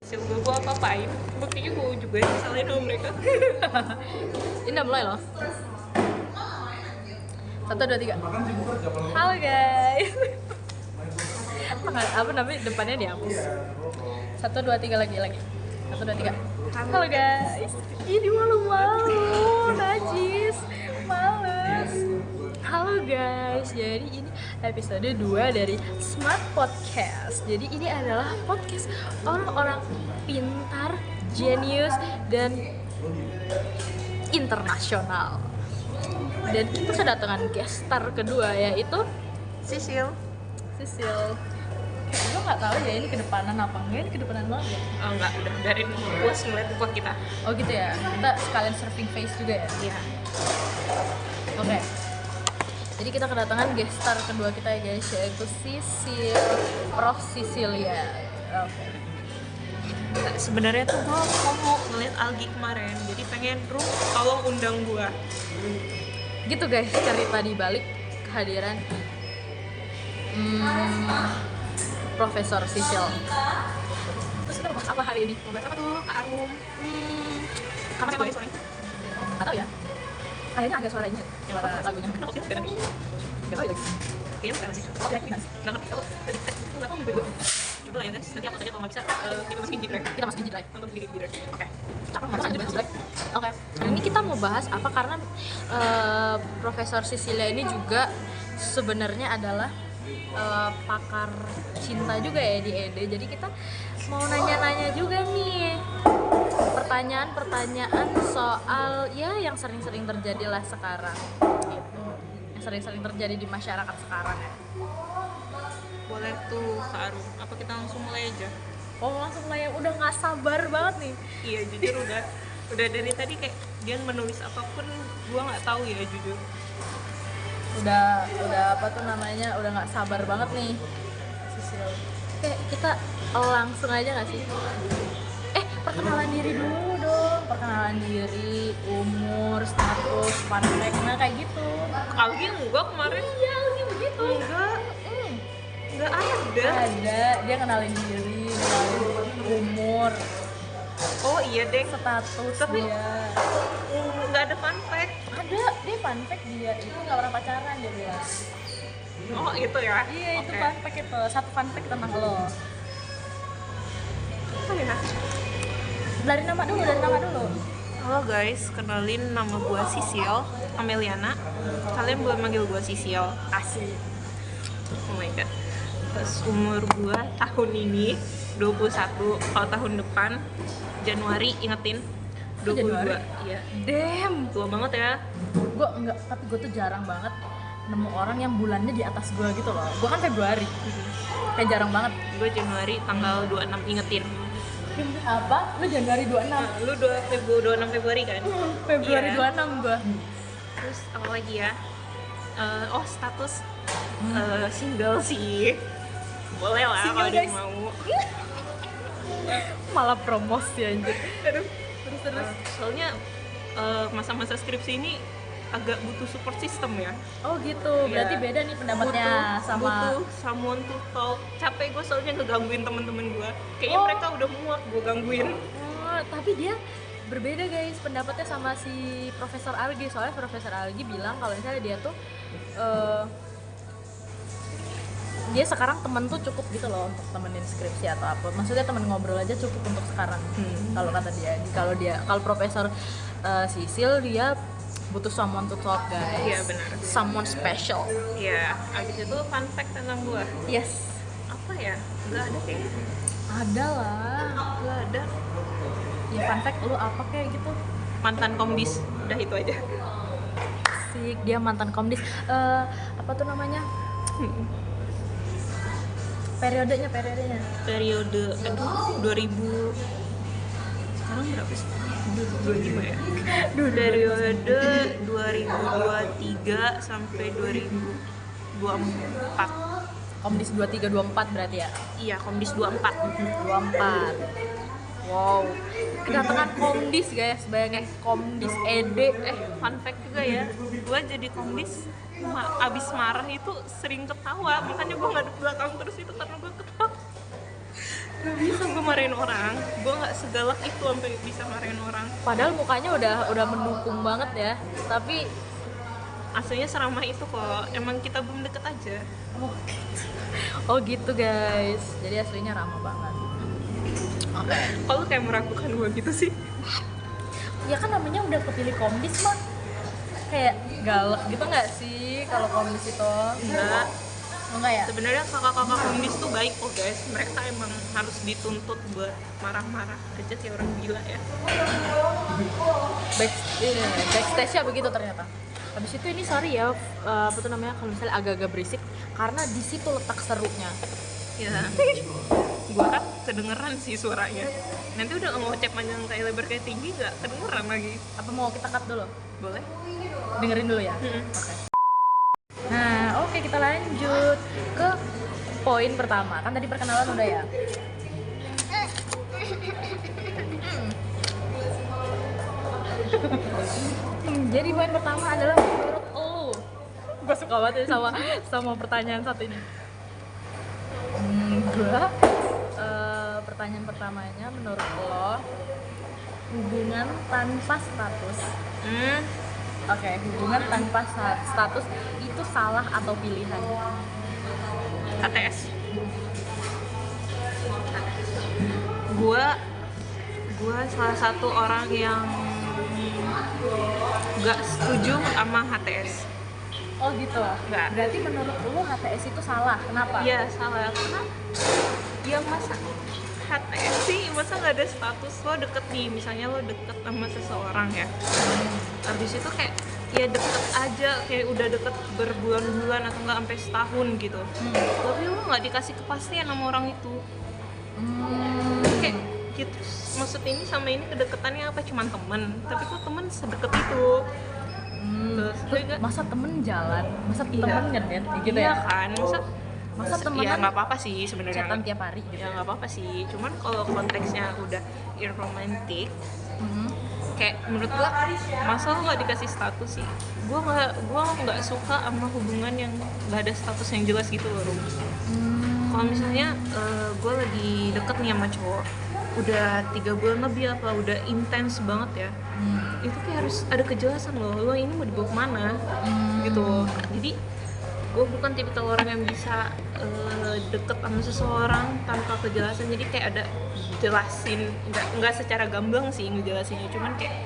Sisil gue apa-apain, buktinya gue juga disalahin sama mereka. Ini udah mulai loh. 1, 2, 3. Halo guys. Apa namanya depannya dihapus. 1, 2, 3 lagi. 1, 2, 3. Halo guys. Ini malu-malu, najis, males. Halo guys. Jadi ini episode 2 dari Smart Podcast. Jadi ini adalah podcast orang-orang pintar, jenius dan internasional. Dan kita kedatangan guest star kedua, yaitu Sisil. Gue nggak tahu ya ini kedepanan apa enggak, ini kedepanan banget ya. Oh enggak, udah biarin puas ngeliat muka kita. Oh gitu ya, kita sekalian surfing face juga ya. Iya. Oke. Jadi kita kedatangan guest star kedua kita ya guys, yaitu Sisil, Prof Sisilia. Oke. Sebenarnya tuh gue mau ngeliat Algi kemarin, jadi pengen tolong undang gue. Gitu guys, cerita di balik kehadiran Profesor Sisil. Terus kita bahas apa hari ini? Mau bahas apa tuh? Kak Arum. Kamu Siapa suaranya? nggak tahu ya? Kayaknya agak suaranya, suara lagunya. Kenapa sih? Beda nih. Nggak tahu ya guys. Kayaknya bukan sih. Oh, ya, gimana sih? Nggak ngerti. Kenapa mau bego? Coba lah ya guys, nanti aku tanya kalau nggak bisa, kita masukin G-Drive. Kita masukin G-Drive. Nonton di G-Drive. Oke. Capek banget aja G-Drive. Oke. Nah, ini kita mau bahas apa karena Profesor Sisilia ini juga sebenarnya adalah pakar cinta juga ya di ED. Jadi kita mau nanya-nanya juga nih pertanyaan-pertanyaan soal ya yang sering-sering terjadi lah sekarang gitu. Yang sering-sering terjadi di masyarakat sekarang ya. Boleh tuh Kak Arum. Apa kita langsung mulai aja? Oh langsung mulai, udah nggak sabar banget nih. Iya jujur udah dari tadi kayak dia menulis apapun gua nggak tahu ya jujur. Udah apa tuh namanya, udah nggak sabar banget nih Sisil. Oke, kita langsung aja nggak sih? Perkenalan diri dulu dong. Perkenalan diri, umur, status, fun fact, nah kayak gitu. Algi enggak kemarin? Iya, Algi begitu. Enggak ada. Ada, dia kenalin diri, kenalin umur, Oh iya deh. status Tapi- dia. Enggak ada fun fact. Ada, dia fun fact dia itu nggak pernah pacaran dia bilang. Oh itu ya? Iya, itu Oke. fun fact itu. Satu fun fact tentang lo. Oh ya. Dari nama dulu. Halo guys, kenalin nama gua Sisil Ameliana. Kalian boleh manggil gua Sisil. Asik. Oh my god. Terus umur gua tahun ini 21. Kalau tahun depan Januari ingetin 22. Januari? Iya. Damn. Tua banget ya. Gue enggak, tapi gue tuh jarang banget nemu orang yang bulannya di atas gue gitu loh. Gue kan Februari. Kayak jarang banget. Gue Januari tanggal 26 ingetin. Apa? Lu Januari 26. Nah, lu 26 Februari kan? Februari Iya. 26 gue. Terus apa lagi ya? Status single sih. Boleh lah Single, kalau dia guys. mau. Malah promosi anjir. Aduh. Terus. Soalnya masa-masa skripsi ini agak butuh support system ya. Oh gitu. Berarti Iya. beda nih pendapatnya butuh someone to talk. Capek gue soalnya ngegangguin temen-temen gue. Kayaknya Oh. mereka udah muak gue gangguin. Tapi dia berbeda guys pendapatnya sama si Profesor Algi. Soalnya Profesor Algi bilang kalau misalnya dia tuh dia sekarang temen tuh cukup gitu loh untuk temenin skripsi atau apa. Maksudnya temen ngobrol aja cukup untuk sekarang. Kalau kata dia, kalau Profesor Sisil dia butuh someone to talk guys. Iya, benar. Someone special. Iya, abis itu fun fact tentang gue. Yes. Apa ya? Nggak ada kayaknya. Ada lah. Nggak ada. Ya fun fact lu apa kayak gitu? Mantan komdis. Udah itu aja. Asik, dia mantan komdis. Apa tuh namanya? Periode Periode 2000 sekarang berapa sih? 2025 ya? Periode 2023 sampai 2024. Komdis 2324 berarti ya? Iya, komdis 24. 24. Wow. Kedatangan komdis guys, bayangin komdis ED. Fun fact juga ya, gue jadi komdis abis marah itu sering ketawa, makanya gue ngadep belakang terus itu karena gue ketawa. Gak bisa gue marahin orang, gue nggak segalak itu sampai bisa marahin orang. Padahal mukanya udah mendukung banget ya, tapi Aslinya seramah itu kok, emang kita belum deket aja. oh gitu guys, jadi aslinya ramah banget. Oke. Kalau kayak meragukan gue gitu sih. Ya kan namanya udah kepilih komdis mah, kayak galak gitu nggak sih kalau komdis itu? Enggak. Enggak ya? Sebenarnya kakak-kakak komdis tuh baik kok guys. Mereka emang harus dituntut buat marah-marah aja kayak orang gila ya. Backstage-nya begitu ternyata. Habis itu ini sorry ya, apa tuh namanya, kalau misalnya agak-agak berisik karena di situ letak serunya. Ya. Gua kan kedengeran sih suaranya. Nanti udah ngocep panjang kayak lebar kayak tinggi gak kedengeran lagi. Apa mau kita cut dulu? Boleh? Dengerin dulu ya. Oke. Nah, oke, kita lanjut ke poin pertama. Kan tadi perkenalan udah ya. Jadi poin pertama adalah menurut lo. Gue suka banget ya sama pertanyaan satu ini. Pertanyaan pertamanya, menurut lo hubungan tanpa status. Oke, hubungan tanpa status itu salah atau pilihan? ATS. Gua salah satu orang yang gak setuju sama HTS. Oh gitu. Nggak. Berarti menurut lo HTS itu salah. Kenapa? Iya salah, karena ya masa HTS sih, masa nggak ada status. Lo deket nih, misalnya lo deket sama seseorang ya, habis itu kayak ya deket aja, kayak udah deket berbulan-bulan atau nggak sampai setahun gitu, tapi lo nggak dikasih kepastian sama orang itu. Kayak gitu, maksud ini sama ini kedeketannya apa, cuman temen, tapi kok temen sedekat itu. Terus juga Masa temen jalan, masa Iya. temen ngedate gitu iya ya? kan, Masa temenan ya nggak apa-apa sih sebenarnya, chatan tiap hari gitu. ya nggak apa-apa sih, cuman kalau konteksnya udah romantic, kayak menurut gua masa lo nggak dikasih status sih. Gua nggak suka sama hubungan yang nggak ada status yang jelas gitu loh, Rum. Kalau misalnya gue lagi deket nih sama cowok, udah 3 bulan lebih apa, udah intens banget ya, itu kayak harus ada kejelasan lo ini mau dibawa kemana gitu. Jadi gue bukan tipikal orang yang bisa deket sama seseorang tanpa kejelasan. Jadi kayak ada jelasin, nggak secara gamblang sih ngejelasinnya, cuman kayak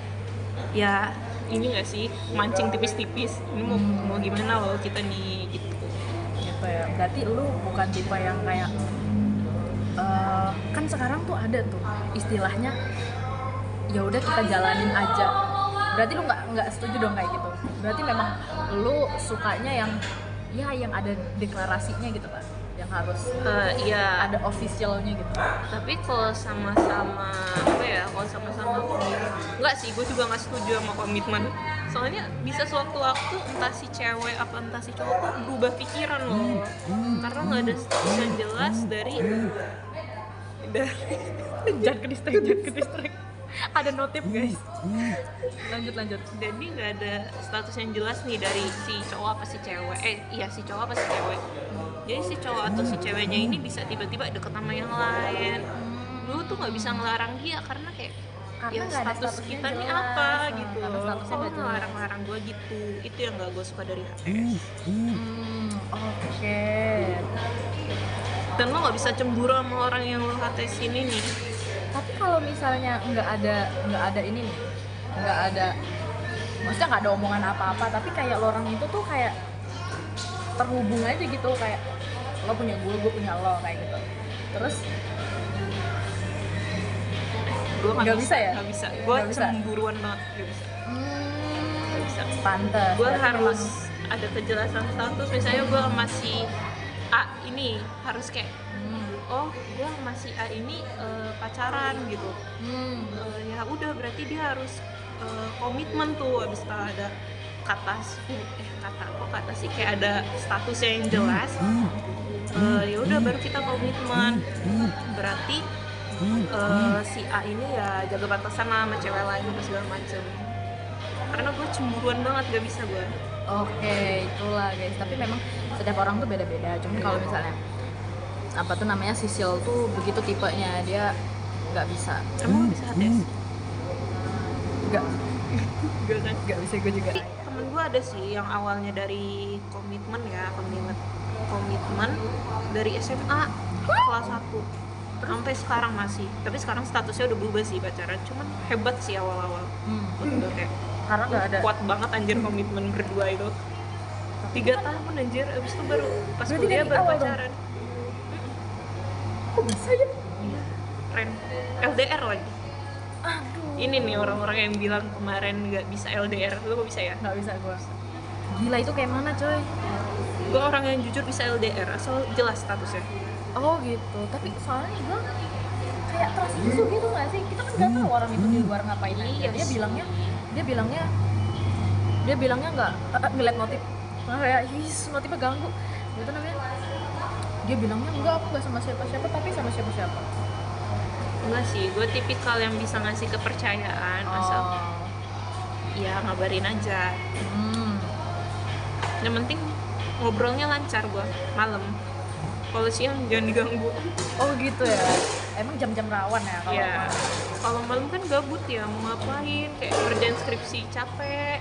ya ini nggak sih, mancing tipis-tipis, ini mau gimana loh kita nih gitu. Gitu ya. Berarti lu bukan tipe yang kayak kan sekarang tuh ada tuh istilahnya ya udah kita jalanin aja. Berarti lu nggak setuju dong kayak gitu. Berarti memang lu sukanya yang ada deklarasinya gitu kan, yang harus Ya ada officialnya gitu. tapi kalau sama-sama apa ya, kalau sama-sama komitmen, enggak sih, gue juga nggak setuju sama komitmen. Soalnya bisa suatu waktu entah si cewek apa entah si cowok tuh berubah pikiran loh, karena nggak ada status yang jelas dari Jangan ke distract. Ada notif guys. Lanjut. jadi nggak ada status yang jelas nih dari si cowok apa si cewek, si cowok apa si cewek. Jadi si cowok atau si ceweknya ini bisa tiba-tiba deket sama yang lain. Lu tuh nggak bisa ngelarang dia karena kayak Karena ya nggak ada status statusnya kita nih jelas. apa gitu. Karena statusnya Kok nggak jelas. ngelarang-larang gue gitu, itu yang nggak gue suka dari HTS. Oke. Dan lo nggak bisa cemburu sama orang yang lo HTS ini nih. Tapi kalau misalnya nggak ada ini nih, nggak ada, maksudnya nggak ada omongan apa-apa, tapi kayak lo orang itu tuh kayak terhubung aja gitu, kayak lo punya gue punya lo kayak gitu. Terus Gue Nggak bisa ya? nggak bisa. Gue Nggak bisa? cemburuan banget, nggak bisa. Nggak bisa. pantes. Gue Berarti harus memang- ada kejelasan status. Misalnya gue masih A ini harus kayak oh gue masih A ini pacaran gitu. Ya udah berarti dia harus komitmen tuh. Abis itu ada kata sih kayak ada statusnya yang jelas. Ya udah baru kita komitmen. Berarti si A ini ya jaga batasan lah sama cewek lain apa segala macem. Karena gue cemburuan banget, gak bisa gue. Oke, itulah guys. Tapi memang setiap orang tuh beda-beda. Cuman kalau misalnya apa tuh namanya, Sisil tuh begitu tipenya, dia nggak bisa. Emang bisa HTS? Nggak Gak kan? nggak bisa gue juga. Temen gue ada sih yang awalnya dari komitmen dari SMA kelas 1 sampai sekarang masih, tapi sekarang statusnya udah berubah sih, pacaran. Cuman hebat sih awal-awal. Udah kayak Karena nggak ada. kuat banget anjir komitmen berdua itu 3 tahun anjir, abis itu baru pas Berarti kuliah dari baru awal pacaran. Kok bisa ya? Keren. LDR lagi. Aduh. Ini nih orang-orang yang bilang kemarin nggak bisa LDR, lu kok bisa ya? Nggak bisa gue. Gila, itu kayak mana coy? Gue orang yang jujur bisa LDR asal jelas statusnya. Oh gitu. Tapi soalnya gue kayak trust issue gitu nggak sih? Kita kan nggak tahu orang itu di luar ngapain aja. Iya Dia sih. bilangnya nggak ngeliat notif. Nah, kayak notifnya ganggu. Gitu namanya. Dia bilangnya enggak, aku nggak sama siapa-siapa, tapi sama siapa-siapa. Enggak sih, gue tipikal yang bisa ngasih kepercayaan asal ya ngabarin aja. Yang penting ngobrolnya lancar gue malam. Kalau siang jangan diganggu. Oh gitu ya. Emang jam-jam rawan ya kalau Ya, malam? kalau malam kan gabut ya, mau ngapain? Kayak ngerjain skripsi capek.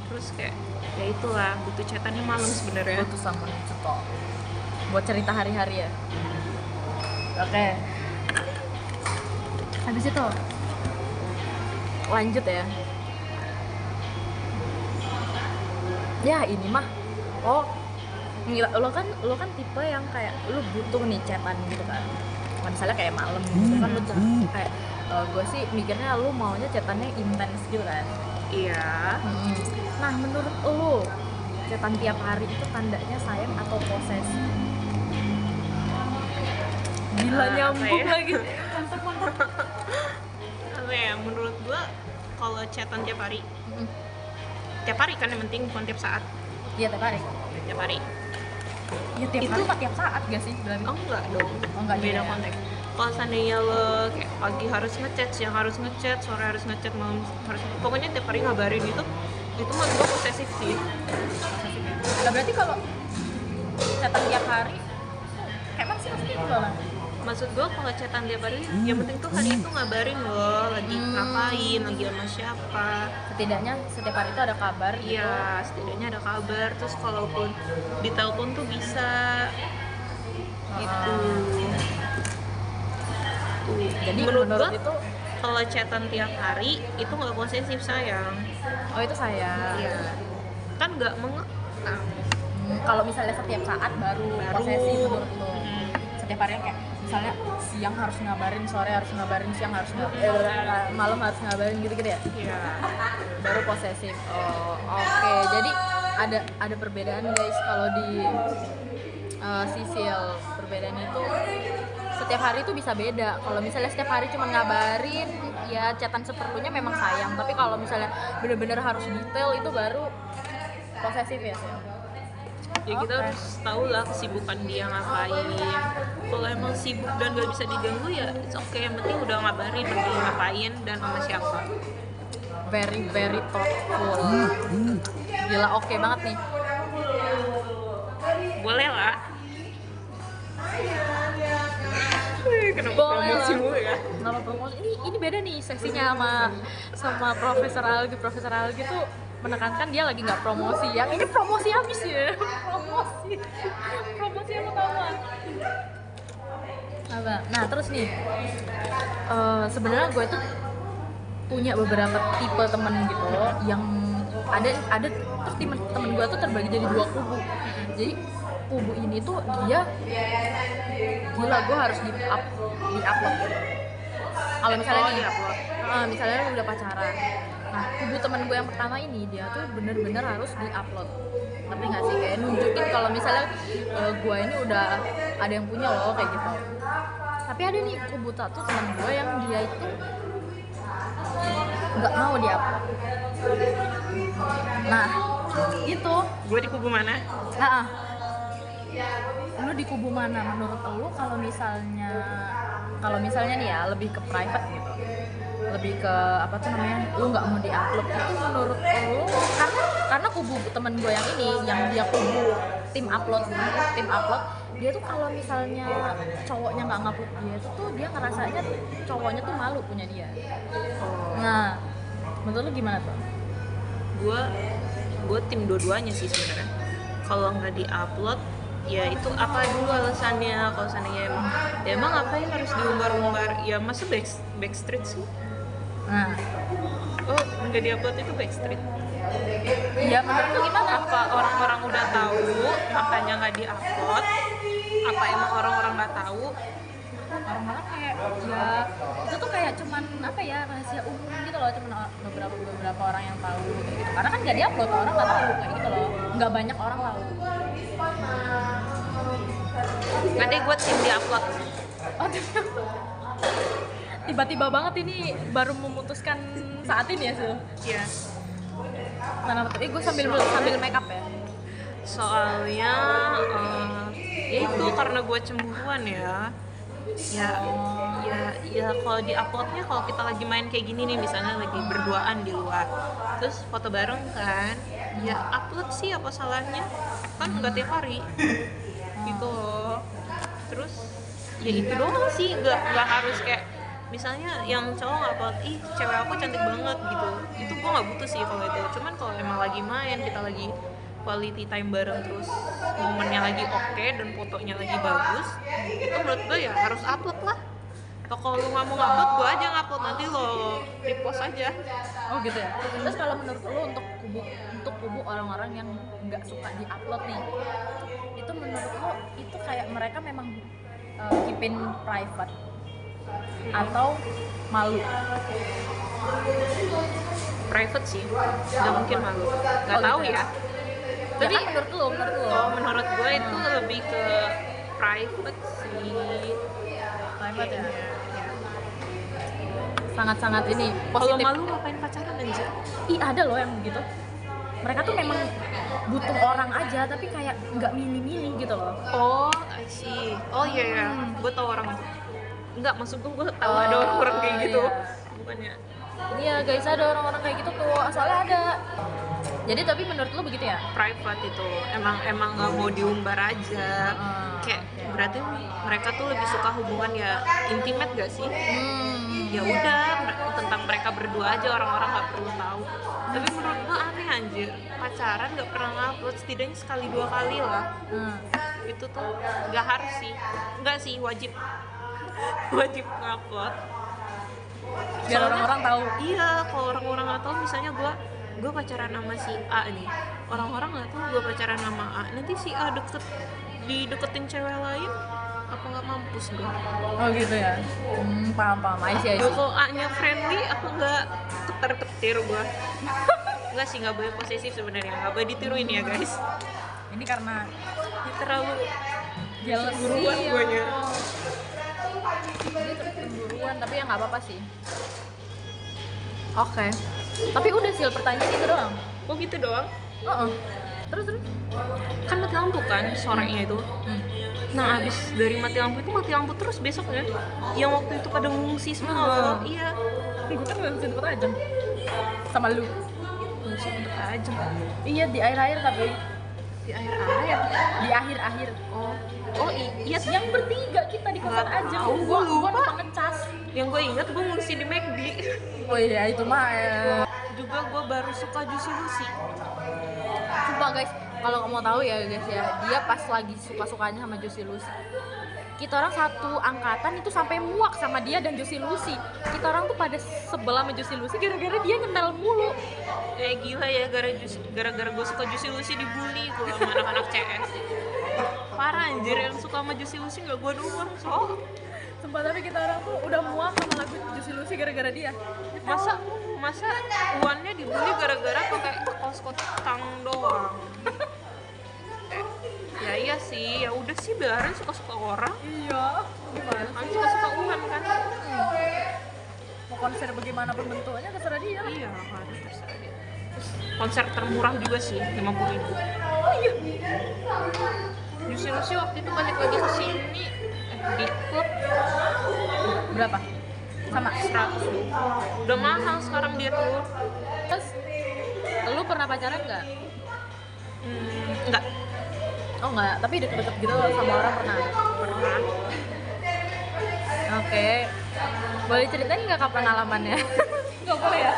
Terus kayak ya itulah, butuh chatannya malam sebenarnya. Butuh sama cetok. Buat cerita hari-hari ya. Oke. Habis itu lanjut ya. Ya ini mah. Oh, gila, lo kan tipe yang kayak lo butuh nih chatan gitu kan. Misalnya kayak malam gitu kan lo kayak gue sih mikirnya lo maunya chatannya intens gitu kan. Iya. Nah, menurut lo chatan tiap hari itu tandanya sayang atau posesif? Gila, nyambung ya? lagi. Mantap. Apa ya, menurut gua kalau chatan tiap hari kan yang penting, bukan tiap saat. Iya, tiap hari. Tiap hari. Ya tiap Itu- hari apa tiap saat gak sih? Berarti. Oh enggak dong. Oh, enggak Beda juga ya. konteks. Kalau seandainya lo kayak pagi harus ngechat, siang harus ngechat, sore harus ngechat, malam harus, pokoknya tiap hari ngabarin itu menurut gua posesif sih. Nah, berarti kalau chatan tiap hari kayak mana sih maksudnya itu lah? Maksud gua kalau chatan tiap hari, yang penting tuh hari itu ngabarin lo lagi ngapain, lagi sama siapa. Setidaknya setiap hari itu ada kabar gitu. Iya, setidaknya ada kabar. Terus kalaupun di telepon tuh bisa gitu. Jadi menurut menurut gua itu, kalau chatan tiap hari itu nggak posesif sayang. oh itu saya. Iya. Kan nggak mengekang. Kalau misalnya setiap saat baru posesif menurut lo. Hmm. Setiap hari kayak misalnya siang harus ngabarin, sore harus ngabarin, siang harus ngabarin, malam harus ngabarin gitu-gitu ya. Iya. Baru posesif. Oh, oke. Jadi ada perbedaan guys kalau di Sisil. Perbedaannya itu setiap hari itu bisa beda. Kalau misalnya setiap hari cuma ngabarin, ya chatan seperlunya memang sayang. Tapi kalau misalnya bener-bener harus detail itu baru posesif ya sih. Ya kita harus tahu lah kesibukan dia ngapain. Kalau emang sibuk dan gak bisa diganggu ya it's okay. Yang penting udah ngabarin lagi ngapain dan sama siapa. Very very thoughtful. Gila, oke banget nih. Boleh lah. Kenapa Boleh promosi lah. mulu ya? Nama promosi ini beda nih sesinya sama Profesor Algi. Profesor Algi tuh menekankan dia lagi nggak promosi, yang ini promosi habis ya. promosi yang utama apa. Nah terus nih sebenarnya gue tuh punya beberapa tipe temen gitu yang ada terus temen gue tuh terbagi jadi 2 kubu. Jadi kubu ini tuh dia gila, gue harus di-upload gitu. Kalau misalnya nih, misalnya lu udah pacaran, nah kubu temen gue yang pertama ini dia tuh bener-bener harus di-upload. Tapi nggak sih, kayak nunjukin kalau misalnya gue ini udah ada yang punya loh kayak gitu. Tapi ada nih kubu satu temen gue yang dia itu nggak mau di-upload. Nah itu Gue di kubu mana? lu di kubu mana menurut lu? Kalau misalnya nih ya lebih ke private gitu, lebih ke apa tuh namanya, lu nggak mau diupload, itu menurut lu karena kubu temen gue yang ini yang dia kubu tim upload dia tuh kalau misalnya cowoknya nggak ngupload dia tuh dia ngerasanya cowoknya tuh malu punya dia. Nah, menurut lu gimana tuh? Gue tim dua-duanya sih sebenarnya. Kalau nggak diupload ya itu apa dulu alasannya. Kalau seandainya emang ngapain harus diumbar-umbar ya, masa Backstreet sih. Nah, Oh, nggak diupload itu Backstreet. ya menurut lu gimana? Apa orang-orang udah tahu makanya nggak diupload? Apa emang orang-orang nggak tahu? Orang-orang kayak ya itu tuh kayak cuman apa ya, rahasia umum gitu loh, cuman beberapa orang yang tahu kayak gitu. Karena kan nggak diupload, orang nggak tahu kayak gitu loh, nggak banyak orang tahu. Nggak deh, gue tim diupload. Oh, tiba-tiba banget ini baru memutuskan saat ini ya Sul. Iya. Mana tuh? Gue sambil make up ya. Soalnya ya itu karena gue cemburuan ya. Ya kalau di uploadnya kalau kita lagi main kayak gini nih, misalnya lagi berduaan di luar terus foto bareng kan, ya upload sih, apa salahnya kan, nggak tiap hari gitu loh. Terus ya itu doang sih, nggak harus kayak misalnya yang cowok upload ih cewek aku cantik banget gitu, itu gue nggak butuh sih kalau itu. Cuman kalau emang lagi main, kita lagi quality time bareng, terus momennya lagi oke dan fotonya lagi bagus, itu menurut gue ya harus upload lah. Atau kalau lu nggak mau ngupload, gue aja ngupload, nanti lo repost aja. Oh gitu ya. Terus kalau menurut lo untuk kubu orang-orang yang nggak suka di-upload nih, itu menurut lo itu kayak mereka memang keepin private atau malu? Private sih, nggak mungkin malu. Nggak tahu gitu ya. Tapi Tapi menurut lo oh, menurut gue itu lebih ke private sih. private ya. Iya. Sangat-sangat ini Kalau positif. malu ngapain pacaran anjir? Ih, ada loh yang begitu. Mereka tuh memang butuh orang aja, tapi kayak nggak milih-milih gitu loh. Oh, I see. Oh iya ya, gue tahu orang itu. Enggak, maksud gue tahu ada orang-orang kayak gitu. Iya. Bukannya. Iya guys, ada orang-orang kayak gitu tuh, soalnya ada. Jadi tapi menurut lo begitu ya? Private itu emang nggak mau diumbar aja. Kayak berarti mereka tuh lebih suka hubungan ya intimate gak sih? Ya udah, tentang mereka berdua aja, orang-orang nggak perlu tahu. Tapi menurut gue aneh anjir, pacaran nggak pernah ngupload, setidaknya sekali dua kali lah. Itu tuh nggak harus sih, nggak sih, wajib wajib ngupload. Biar orang-orang tahu. Iya, kalau orang-orang nggak tahu, misalnya gue pacaran sama si A nih, orang-orang nggak tahu gue pacaran sama A, nanti si A dideketin cewek lain, apa nggak mampus gue? Oh gitu ya. Paham. I see. Kalau A-nya friendly, aku nggak ketar-ketir gue. Nggak sih, nggak boleh posesif sebenarnya, nggak boleh ditiruin ya guys. Ini karena Ini terlalu jealous cemburuan guanya. Dia cemburuan, tapi ya nggak apa-apa sih. Oke. Tapi udah sih pertanyaan itu doang. Kok gitu doang? Terus Kan mati lampu kan sorenya itu. Nah, abis dari mati lampu itu mati lampu terus besoknya. Yang waktu itu pada ngungsi semua. Iya. gue kan nggak bisa dapat aja sama lu. Ngungsi untuk aja. Iya, di akhir-akhir tapi Di air. di akhir-akhir. Oh iya, Yang bertiga kita di kosan Nggak aja. tahu, Gua lupa. numpang ngecas. yang gue ingat gue ngungsi di McD. Oh iya, itu mah Juga gue baru suka Juicy Lucy. sumpah guys, kalau kamu tahu ya guys ya, dia pas lagi suka-sukanya sama Juicy Lucy. Kita orang satu angkatan itu sampai muak sama dia dan Juicy Lucy. Kita orang tuh pada sebelah sama Juicy Lucy gara-gara dia ngenal mulu. Gila ya, gara-gara gue suka Juicy Lucy dibully gue sama anak-anak CS. Parah anjir, yang suka sama Juicy Lucy gak gue doang. Sumpah, tapi kita orang tuh udah muak sama lagu Juicy Lucy gara-gara dia. Masa Uannya dibully gara-gara pakai kaos kotang doang. Ya iya sih, ya udah sih, biarin suka-suka orang. Iya, gimana? Kan suka-suka Uan kan. Mau konser bagaimanapun bentuknya terserah dia. Iya kan, terserah dia. Terus konser termurah juga sih, 50.000. Oh iya. Juicy Lucy waktu itu balik lagi ke sini di klub Berapa? Sama 100. Udah mahal sekarang dia tuh. Terus lu pernah pacaran nggak? Enggak. Oh enggak, tapi deket-deket gitu sama orang pernah. Pernah. Oke. Boleh ceritain nggak kapan alamannya? Nggak boleh ya?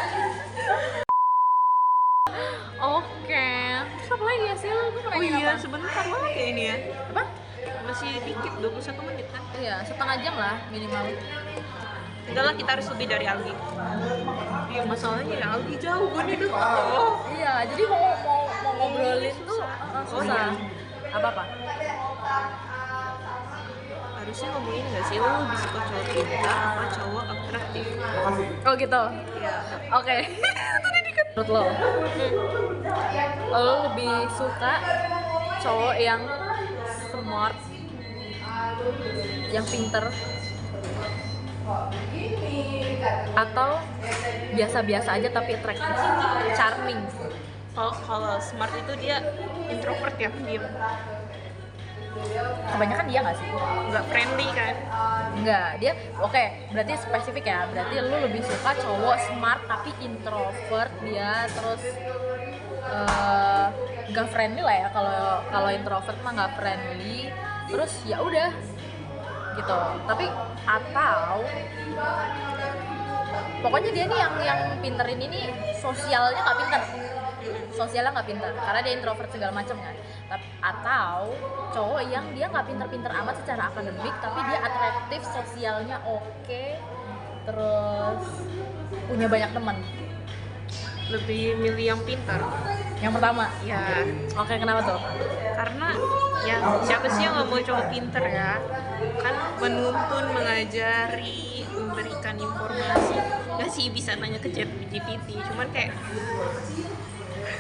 Oke. Terus apa lagi ya sih? Lu Oh iya, sebentar banget ya ini ya. Apa? Masih dikit, 21 menit kan. Iya, setengah jam lah minimal. Enggak lah, kita harus lebih dari Aldi. Iya, masalahnya ya Aldi jauh, gue di dekat. Oh. Iya, jadi mau ngobrolin tuh Oh, susah. iya. Apa-apa? Harusnya ngomongin nggak sih, lo lebih suka cowok pintar apa cowok atraktif? Oh gitu. Iya. Oke. Menurut lo lebih suka cowok yang smart, yang pinter, atau biasa-biasa aja tapi atraktif, charming? Kalau smart itu dia introvert ya, diem, Kebanyakan dia nggak sih? nggak friendly kan? Enggak, dia oke, berarti spesifik ya. Berarti lu lebih suka cowok smart tapi introvert dia, terus nggak friendly lah ya. Kalau introvert mah nggak friendly. Terus ya udah gitu. Tapi atau pokoknya dia nih yang pinterin ini sosialnya nggak pinter. Sosialnya nggak pinter karena dia introvert segala macam kan. Atau cowok yang dia nggak pinter-pinter amat secara akademik tapi dia atraktif, sosialnya oke, terus punya banyak teman. Lebih milih yang pintar. Yang pertama Ya, oke, kenapa tuh? karena ya siapa sih yang nggak mau cowok pintar ya? Kan menuntun, mengajari, memberikan informasi. Nggak sih bisa nanya ke ChatGPT, cuman kayak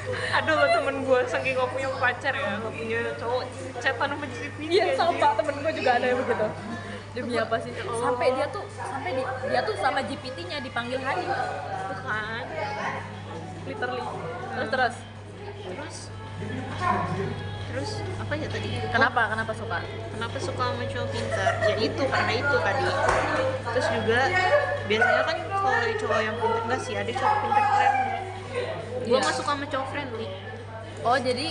ada loh temen gue saking gak punya pacar ya, gak punya cowok, chatan sama GPT. Iya, aja. sama temen gue juga ada yang begitu. Demi apa sih? Sampai dia tuh sama GPT-nya dipanggil Hani. Tuh kan, Literally. Terus terus apa ya tadi? kenapa suka? Kenapa suka sama cowok pintar? Ya itu, karena itu tadi. Terus juga biasanya kan kalau cowok yang pintar, enggak sih, ada cowok pintar friendly. Gue Iya. gak suka sama cowok friendly. Oh, jadi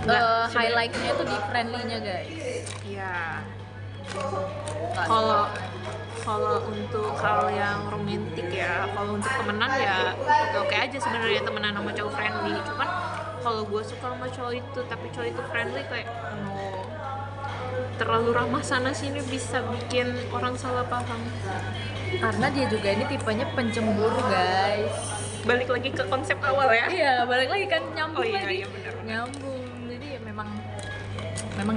Enggak, sebenarnya. highlight-nya itu di friendly-nya, guys. Iya. Nggak Kalau untuk hal yang romantis ya, kalau untuk temenan ya oke aja sebenarnya temenan sama cowok friendly. Cuman kalau gue suka sama cowok itu tapi cowok itu friendly kayak no, terlalu ramah sana sini bisa bikin orang salah paham. karena dia juga ini tipenya pencemburu, guys. Balik lagi ke konsep awal ya. Iya, balik lagi kan nyambung Oh iya, lagi. iya, benar. Nyambung. Jadi ya memang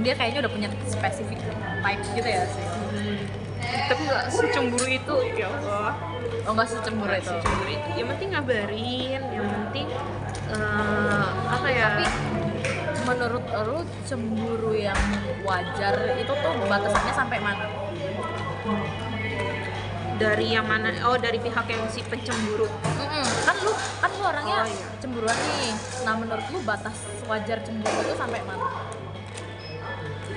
dia kayaknya udah punya spesifik type gitu ya sih. Tapi nggak secemburu itu, ya Allah. Oh, nggak secemburu itu. Secemburu itu. Yang penting ngabarin, yang penting apa ya? Tapi menurut lu cemburu yang wajar itu tuh batasannya sampai mana? Dari yang mana? Oh, dari pihak yang si pencemburu. Kan lu orangnya Oh, iya. cemburuan nih. Nah, menurut lu batas wajar cemburu itu sampai mana?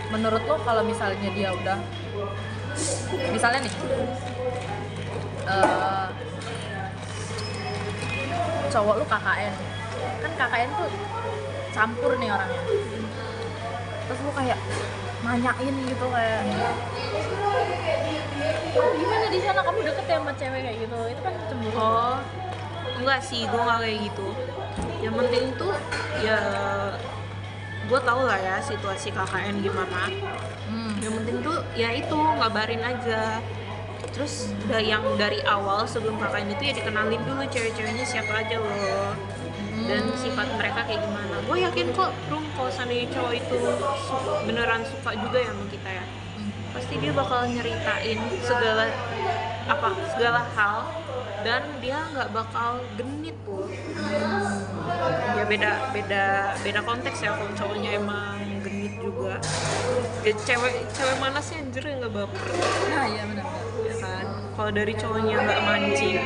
Menurut lu kalau misalnya dia udah misalnya nih cowok lu KKN, kan KKN tuh campur nih orangnya, terus lu kayak nanyain gitu kayak kamu gimana di sana, kamu deket ya sama cewek kayak gitu, itu kan cemburu. Oh, enggak sih, gue nggak kayak gitu. Yang penting tuh ya gue tau lah ya situasi KKN gimana. Yang penting tuh ya itu ngabarin aja. Terus yang dari awal sebelum KKN itu ya dikenalin dulu cewek-ceweknya siapa aja loh. Dan sifat mereka kayak gimana. Gue yakin kok Rum kalau seandainya cowok itu beneran suka juga ya sama kita ya, pasti dia bakal nyeritain segala hal dan dia nggak bakal genit tuh. Ya beda konteks ya kalau cowoknya emang genit juga. Ya, cewek mana sih anjir yang nggak baper? Nah, iya benar. Ya kan, kalau dari cowoknya nggak mancing,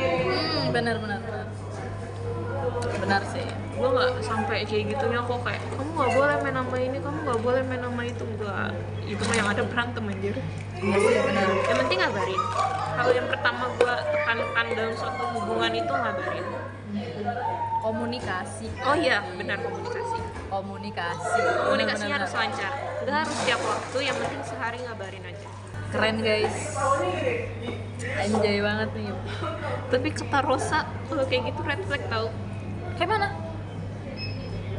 Benar sih. gue nggak sampai kayak gitunya kok, kayak kamu nggak boleh main sama ini, kamu nggak boleh main sama itu. Enggak, itu mah yang ada berantem anjir. Iya sih, benar. Yang penting ngabarin. hal yang pertama gue tekankan dalam suatu hubungan itu ngabarin. Komunikasi. Oh iya, benar, komunikasi. Benar-benar. Komunikasinya harus lancar. Nggak harus tiap waktu, yang penting sehari ngabarin aja. Keren guys, anjay banget nih. Tapi kata Rosa, kalau kayak gitu red flag tau. Kayak mana?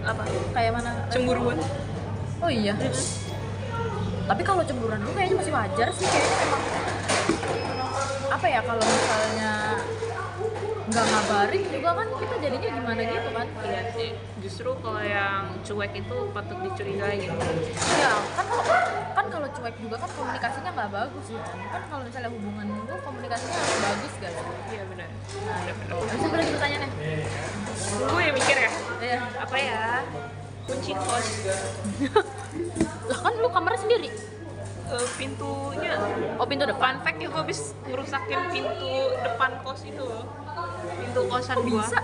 Apa? Kayak mana? Cemburuan. Oh iya. Tapi kalau cemburuan lu kayaknya masih wajar sih, kayaknya emang apa ya, kalau misalnya nggak ngabarin juga kan kita jadinya gimana gitu kan. Iya sih, justru kalau yang cuek itu patut dicurigai gitu. Ya kan kalau cuek juga kan komunikasinya nggak bagus kan kalau misalnya hubungan itu komunikasinya harus bagus guys. Iya benar. Bisa gue lagi pertanyaannya. Gue yang mikir ya, Iya. apa ya? Kunci kos. Lah kan lu kamar sendiri. Pintunya. Oh, pintu depan. Fun fact ya, gue habis ngerusakin pintu depan kos itu loh. Pintu kosan gue. Bisa.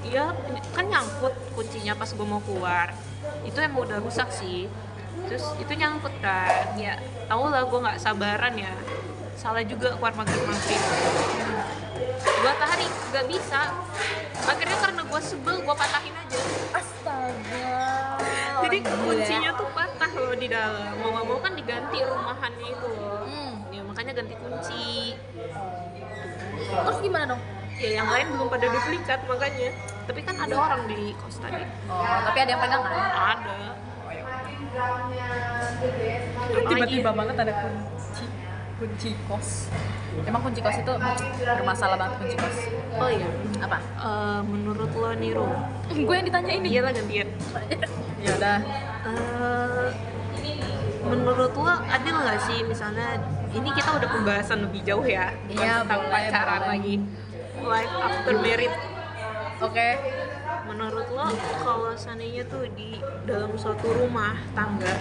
Iya, kan nyangkut kuncinya pas gue mau keluar. Itu emang udah rusak sih. Terus itu nyangkut kan. Ya, tau lah gue nggak sabaran ya. Salah juga keluar maghrib. 2 hari nggak bisa. Akhirnya karena gue sebel, gue patahin aja. Astaga. Jadi Gila. kuncinya tuh patah loh di dalam. Mau nggak mau kan diganti rumahannya itu loh. Ya makanya ganti kunci. Terus gimana dong? Ya yang lain belum pada duplikat makanya. Tapi kan ada orang di kos tadi. Oh, tapi ada yang pegang kan? Ada. Tiba-tiba banget ada kunci kos. Emang kunci kos itu bermasalah banget kunci kos. Oh iya. Apa? Menurut lo nih Rum? Gue yang ditanya ini. Iyalah gantian. Ya udah. Menurut lo adil nggak sih misalnya ini kita udah pembahasan lebih jauh ya, bukan Iya, tentang boleh, pacaran boleh. lagi, life after married. Oke. Menurut lo kalau seandainya tuh di dalam suatu rumah tangga,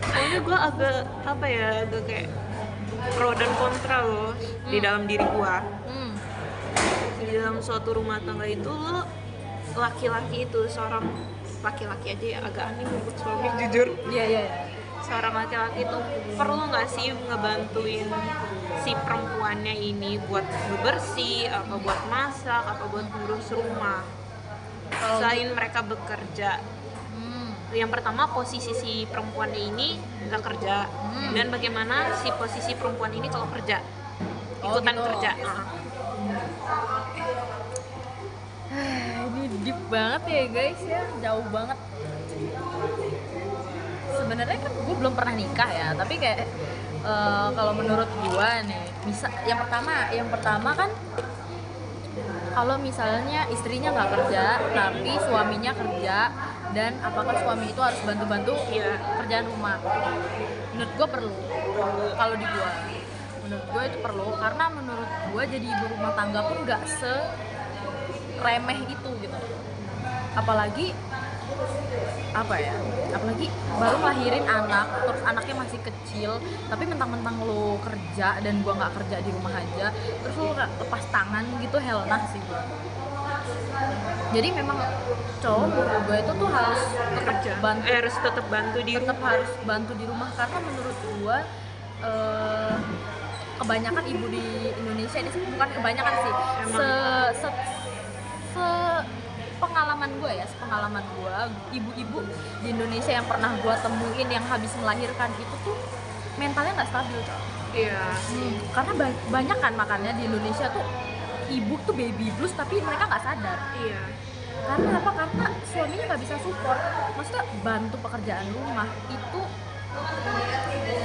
soalnya gue agak apa ya, agak kayak pro dan kontra loh di dalam diri gue. Di dalam suatu rumah tangga itu lo laki-laki itu seorang laki-laki aja ya, agak aneh nyebut suami jujur. Iya. Seorang laki-laki itu perlu nggak sih ngebantuin si perempuannya ini buat bebersih, apa buat masak, apa buat ngurus rumah selain mereka bekerja? Yang pertama, posisi si perempuannya ini nggak kerja, dan bagaimana si posisi perempuan ini kalau kerja, ikutan gitu. kerja. Ini deep banget ya guys ya, jauh banget. Sebenarnya kan gue belum pernah nikah ya, tapi kayak kalau menurut gue nih, bisa yang pertama kan kalau misalnya istrinya nggak kerja tapi suaminya kerja, dan apakah suami itu harus bantu-bantu kerjaan rumah? Menurut gue perlu. Kalau di gue, menurut gue itu perlu, karena menurut gue jadi ibu rumah tangga pun nggak seremeh itu gitu. Apalagi baru lahirin anak, terus anaknya masih kecil, tapi mentang-mentang lo kerja dan gua nggak kerja di rumah aja, terus lo lepas tangan gitu, helnah sih gua. Jadi memang cowok menurut gua itu tuh harus tetap bantu harus bantu di rumah, karena menurut gua kebanyakan ibu di Indonesia ini, bukan kebanyakan sih, sepengalaman gue, ibu-ibu di Indonesia yang pernah gue temuin yang habis melahirkan itu tuh mentalnya nggak stabil. Iya. Karena banyak kan makanya di Indonesia tuh ibu tuh baby blues tapi mereka nggak sadar. Iya. Karena apa? Karena suaminya nggak bisa support. Maksudnya bantu pekerjaan rumah itu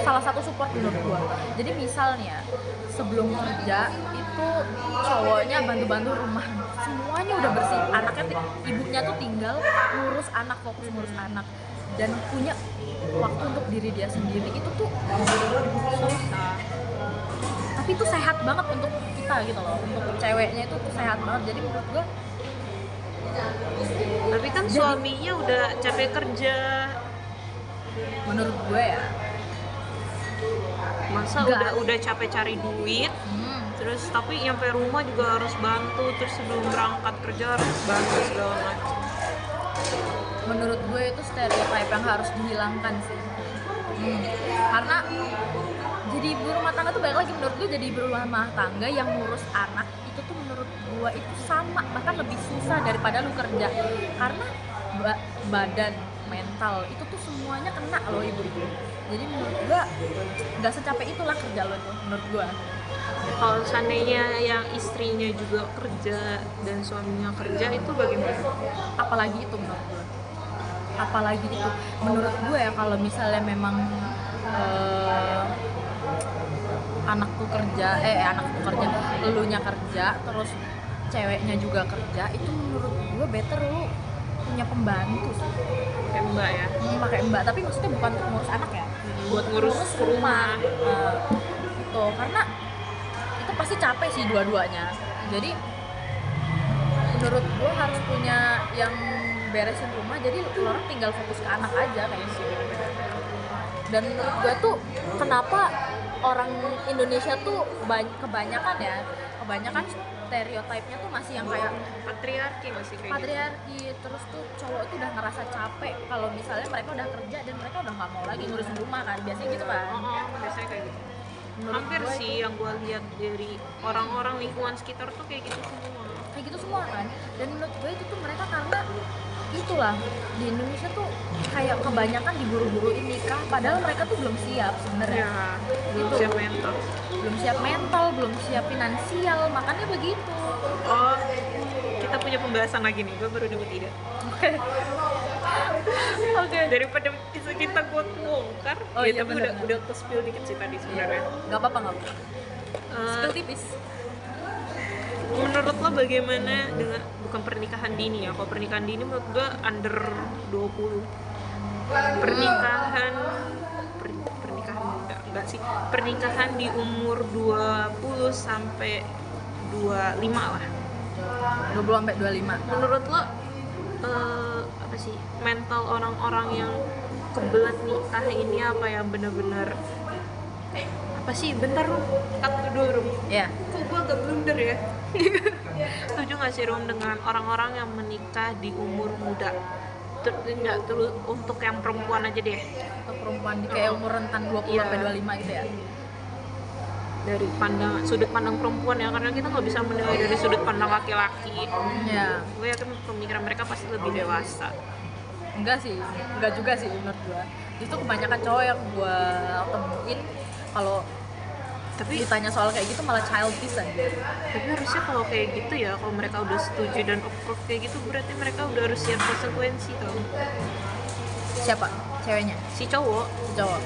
salah satu support menurut gue. Jadi misalnya sebelum kerja itu cowoknya bantu-bantu rumah, semuanya udah bersih, ibunya tuh tinggal ngurus anak, fokus ngurus anak, dan punya waktu untuk diri dia sendiri. Itu tuh susah, tapi itu sehat banget untuk kita gitu loh, untuk ceweknya itu tuh sehat banget. Jadi menurut gue, tapi kan suaminya udah capek kerja, menurut gue ya, masa udah capek cari duit, terus tapi nyampe rumah juga harus bantu, terus sebelum berangkat kerja harus bantu segala macam. Menurut gue itu stereotype yang harus dihilangkan sih. Karena jadi jadi ibu rumah tangga tuh balik lagi menurut gue, jadi ibu rumah tangga yang ngurus anak itu tuh menurut gue itu sama bahkan lebih susah daripada lu kerja, karena badan, mental itu tuh semuanya kena loh ibu-ibu. Jadi menurut gue nggak secapek itulah kerja lo tuh menurut gue. Kalau seandainya yang istrinya juga kerja dan suaminya kerja itu bagaimana? Apalagi itu menurut gue, apalagi itu menurut gue ya, kalau misalnya memang anak tuh kerja, elunya kerja terus ceweknya juga kerja, itu menurut gue better lu punya pembantu sih. Kayak mbak ya? Pakai mbak, tapi maksudnya bukan untuk ngurus anak ya, Buat ngurus rumah. Gitu, karena itu pasti capek sih dua-duanya. Jadi menurut gue harus punya yang beresin rumah, jadi orang tinggal fokus ke anak aja kayak gitu. Dan menurut gue tuh kenapa orang Indonesia tuh kebanyakan stereotipnya tuh masih yang kayak Patriarki masih kayak patriarki, terus tuh cowok tuh udah ngerasa capek kalau misalnya mereka udah kerja dan mereka udah nggak mau lagi ngurusin rumah kan, biasanya gitu kan. biasanya kayak gitu. Menurut Hampir gue sih itu yang gue lihat dari orang-orang lingkungan sekitar tuh kayak gitu semua. kayak gitu semua kan. Dan menurut gue itu tuh mereka karena itulah di Indonesia tuh kayak kebanyakan diburu-buruin nikah padahal mereka tuh belum siap sebenarnya. Belum Gitu. siap mental. Belum siap mental, belum siap finansial, makanya begitu. Oh, kita punya pembahasan lagi nih, gue baru dapat ide. Oke. Daripada kisah kita gue bongkar, Oh ya, iya, tapi bener. udah ke spill dikit sih tadi sebenarnya. Nggak apa-apa. Eh, Spill tipis. menurut lo bagaimana dengan bukan pernikahan dini ya? Kalau pernikahan dini menurut gue under 20. Pernikahan enggak sih. Pernikahan di umur 20 sampai 25 lah. 20 sampai 25. Menurut lo apa sih mental orang-orang yang kebelet nikah ini apa yang benar-benar apa sih? Bentar Rum, cut dulu Rum. Ya. Kok gue agak blunder ya? Setuju nggak sih Rum dengan orang-orang yang menikah di umur muda? Enggak terus untuk yang perempuan aja deh. Untuk perempuan di kayak umur rentan 20 Iya. sampai 25 gitu ya. Dari sudut pandang perempuan ya, karena kita nggak bisa menilai dari sudut pandang laki-laki. Ya. Gue yakin pemikiran mereka pasti lebih dewasa. Enggak juga sih menurut gua. Justru kebanyakan cowok yang gua temuin kalau Tapi ditanya soal kayak gitu malah childish aja. Tapi harusnya kalau kayak gitu ya, kalau mereka udah setuju dan approve kayak gitu, berarti mereka udah harus siap konsekuensi tau. Siapa? Ceweknya? Si cowok Si cowok?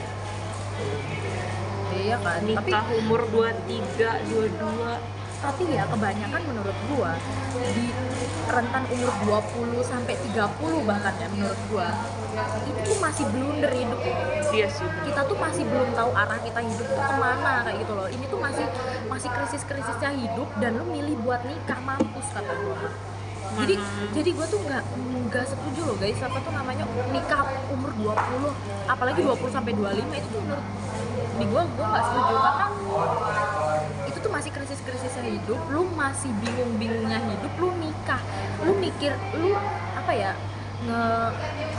Iya kan? Tapi nikah umur 23, 22. ya kebanyakan menurut gua di rentan umur 20 sampai 30 bahkan ya menurut gua itu tuh masih blunder hidup. Iya sih. Kita tuh masih belum tahu arah kita hidup tuh kemana kayak gitu loh. Ini tuh masih krisis-krisisnya hidup dan lu milih buat nikah, mampus kata gua. Jadi gue tuh nggak setuju loh guys, apa tuh namanya nikah umur 20 apalagi 20 sampai 25 itu tuh menurut di gue nggak setuju, karena itu tuh masih krisis-krisisnya hidup, lu masih bingung-bingungnya hidup, lu nikah, lu mikir, lu apa ya,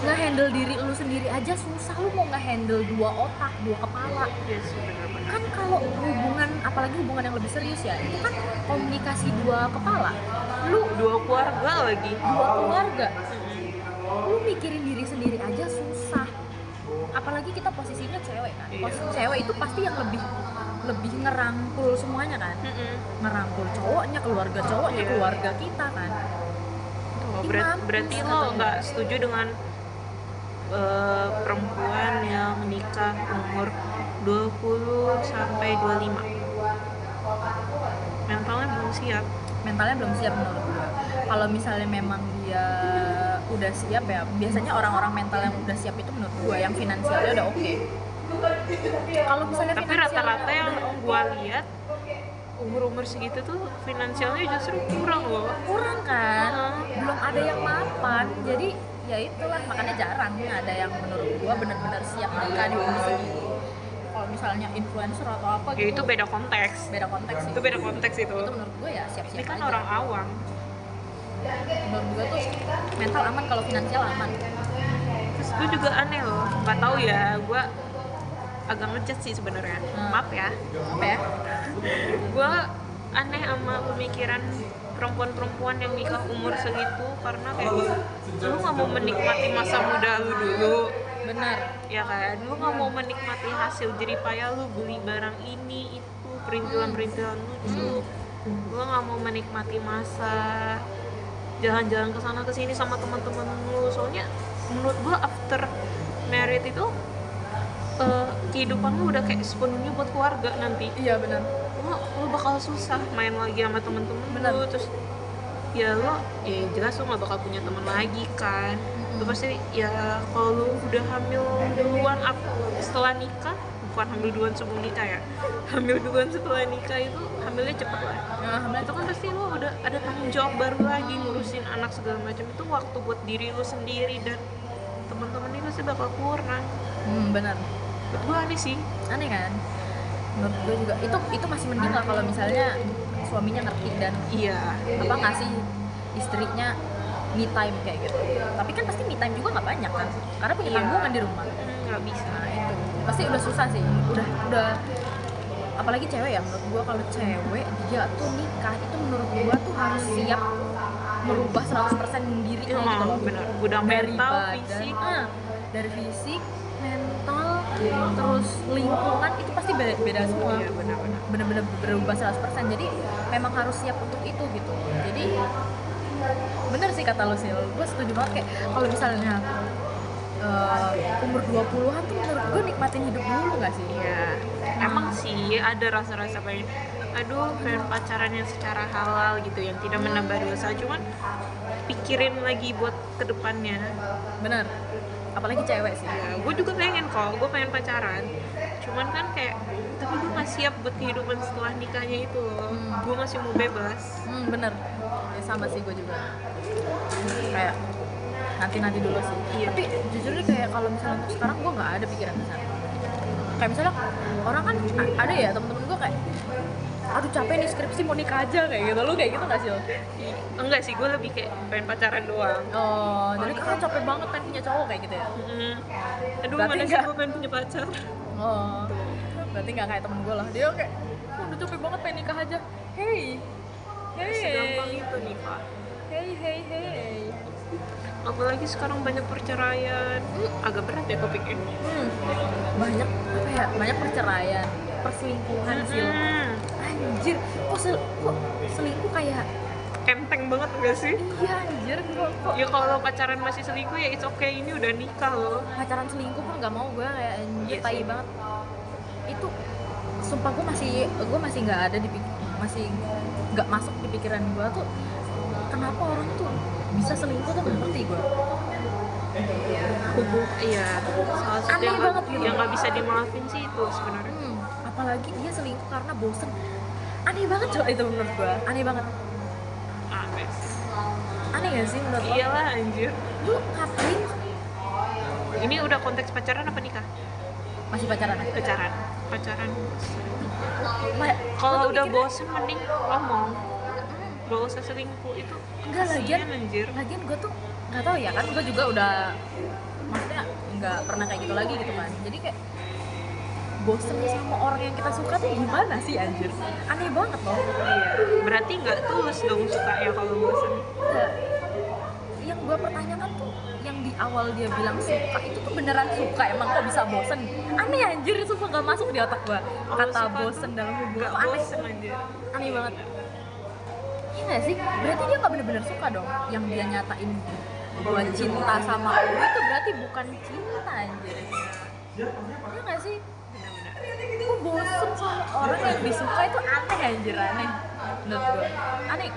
nge-handle diri lu sendiri aja susah, lu mau nge-handle dua otak, dua kepala. Iya sih, benar-benar. Kan kalau hubungan, apalagi hubungan yang lebih serius ya, itu kan komunikasi dua kepala, lu Dua keluarga lagi. dua keluarga, lu mikirin diri sendiri aja susah, apalagi kita posisinya cewek kan. Posisi cewek itu pasti yang lebih ngerangkul semuanya kan, ngerangkul cowoknya, keluarga cowoknya, Iya. keluarga kita kan. Berarti lo nggak setuju dengan perempuan yang menikah umur 20 sampai 25? Mentalnya belum siap. Mentalnya belum siap menurut gue. Kalau misalnya memang dia udah siap ya, biasanya orang-orang mental yang udah siap itu menurut gue yang finansialnya udah oke. Kalau misalnya Tapi finansialnya rata-rata yang udah oke, gua lihat umur-umur segitu tuh finansialnya justru kurang loh. kurang kan, belum ada yang mapan, jadi ya itulah makanya jarang ada yang menurut gue benar-benar siap nikah di umur segitu. Kalau misalnya influencer atau apa Ya gitu, itu beda konteks. beda konteks sih. Itu beda konteks itu. Itu menurut gue ya siap-siap Ini kan aja. orang awam. Menurut gue tuh mental aman kalau finansial aman. Terus gue juga aneh loh, nggak tahu ya, gue agak ngejat sih sebenarnya. Maaf ya. Apa ya? Gue aneh sama pemikiran perempuan-perempuan yang nikah umur segitu, karena kayak lu nggak mau menikmati masa muda lu dulu, Benar. ya kan? Lu nggak mau menikmati hasil jeripaya lu beli barang ini itu, perintilan-perintilan lucu. Lu nggak mau menikmati masa jalan-jalan ke sana ke sini sama teman-teman lu. Soalnya menurut gua after married itu kehidupan lu udah kayak sepenuhnya buat keluarga nanti. Iya benar. Lu bakal susah main lagi sama temen-temen Bener. lu, terus ya lo ya jelas lo gak bakal punya temen lagi kan. Lu pasti ya kalau lu udah hamil duluan setelah nikah, bukan hamil duluan sebelum nikah ya, hamil duluan setelah nikah itu hamilnya cepet lah. Nah, Itu kan pasti lo udah ada tanggung jawab baru lagi, ngurusin anak segala macam. Itu waktu buat diri lo sendiri dan teman-teman ini pasti bakal kurang. benar. Menurut gue aneh sih. Aneh kan? Menurut gue juga itu masih mending lah kalau misalnya suaminya ngerti dan Iya. apa ngasih istrinya me time kayak gitu. Tapi kan pasti me time juga nggak banyak kan, karena punya Iya. tanggungan di rumah. Nggak bisa. Nah itu pasti udah susah sih, udah apalagi cewek ya. Menurut gua kalau cewek dia tuh nikah itu menurut gua tuh harus siap merubah 100% dirinya gitu loh. Benar. Udah Dari mental, badan, fisik. dari fisik, mental, terus lingkungan itu pasti beda semua. Iya, benar-benar. Bener-bener berubah 100%. Jadi memang harus siap untuk itu gitu. Jadi bener sih kata lo Sil, gue setuju banget. Kayak kalau misalnya umur 20-an tuh menurut gue nikmatin hidup dulu gak sih? Iya. Emang sih ada rasa-rasa pengen, aduh pengen pacaran yang secara halal gitu, yang tidak menambah dosa. Cuman pikirin lagi buat kedepannya. Bener, apalagi cewek sih. Ya, gue juga pengen kok, gue pengen pacaran. Cuman kan kayak, tapi gue gak siap buat kehidupan setelah nikahnya itu loh. Gue masih mau bebas. Bener, ya sama sih gue juga. Kayak nanti dulu sih. Iya. Tapi jujur nih kayak kalau misalnya untuk sekarang gue nggak ada pikiran ke sana. Kayak misalnya orang kan ada ya temen-temen gue kayak, aduh capek nih skripsi mau nikah aja kayak gitu. Lu kayak gitu nggak sih? Enggak sih, gue lebih kayak pengen pacaran doang. Oh, jadi kan capek banget pengen punya cowok kayak gitu ya? Aduh, Berarti mana sih enggak. gue pengen punya pacar. Oh, berarti nggak kayak temen gue lah. Dia kayak, udah capek banget pengen nikah aja. Hey, Segampang itu nikah. hey. Apalagi sekarang banyak perceraian. Agak berat ya topiknya. Banyak apa ya? Banyak perceraian, perselingkuhan sih. Anjir, kok selingkuh kayak Enteng banget gak sih? iya anjir, kok Ya kalau pacaran masih selingkuh ya it's okay, ini udah nikah loh. pacaran selingkuh pun nggak mau gue kayak anjir Iya tai sih. banget. Itu sumpah gue masih nggak ada masih nggak masuk di pikiran gue tuh kenapa orang tuh bisa selingkuh tuh nggak ngerti gue. Iya, salah satu Aneh banget gitu. yang nggak bisa dimaafin sih itu sebenarnya. Apalagi dia selingkuh karena bosen. Aneh banget coba itu menurut gue. Aneh banget. Aneh. Aneh gak sih menurut lo? Iyalah anjir. Lu ngapain? Ini udah konteks pacaran apa nikah? Masih pacaran ya? Pacaran. Ma- Kalau gua tuh udah mikirnya, bosen mending ngomong. Gak usah selingkuh itu. enggak Kasian, anjir. lagian gue tuh nggak tahu ya kan, gue juga udah maksudnya nggak pernah kayak gitu lagi gitu kan. Jadi kayak bosen sama orang yang kita suka tuh gimana sih anjir? Aneh banget loh. Iya. Berarti nggak tulus dong suka ya kalau bosen. Enggak. Yang gue pertanyakan tuh yang di awal dia bilang suka itu tuh beneran suka, emang kok bisa bosen? Aneh anjir, sumpah nggak masuk di otak gue Kalau kata suka bosen tuh dalam hubungan. nggak Tuh aneh, bosen anjir. aneh banget. Iya nggak sih? Berarti dia nggak bener-bener suka dong. Yang dia nyatain gue cinta sama lu itu berarti bukan cinta anjir. Iya nggak sih? Kok bosen sama orang yang disuka itu aneh anjir, aneh menurut gue. Aneh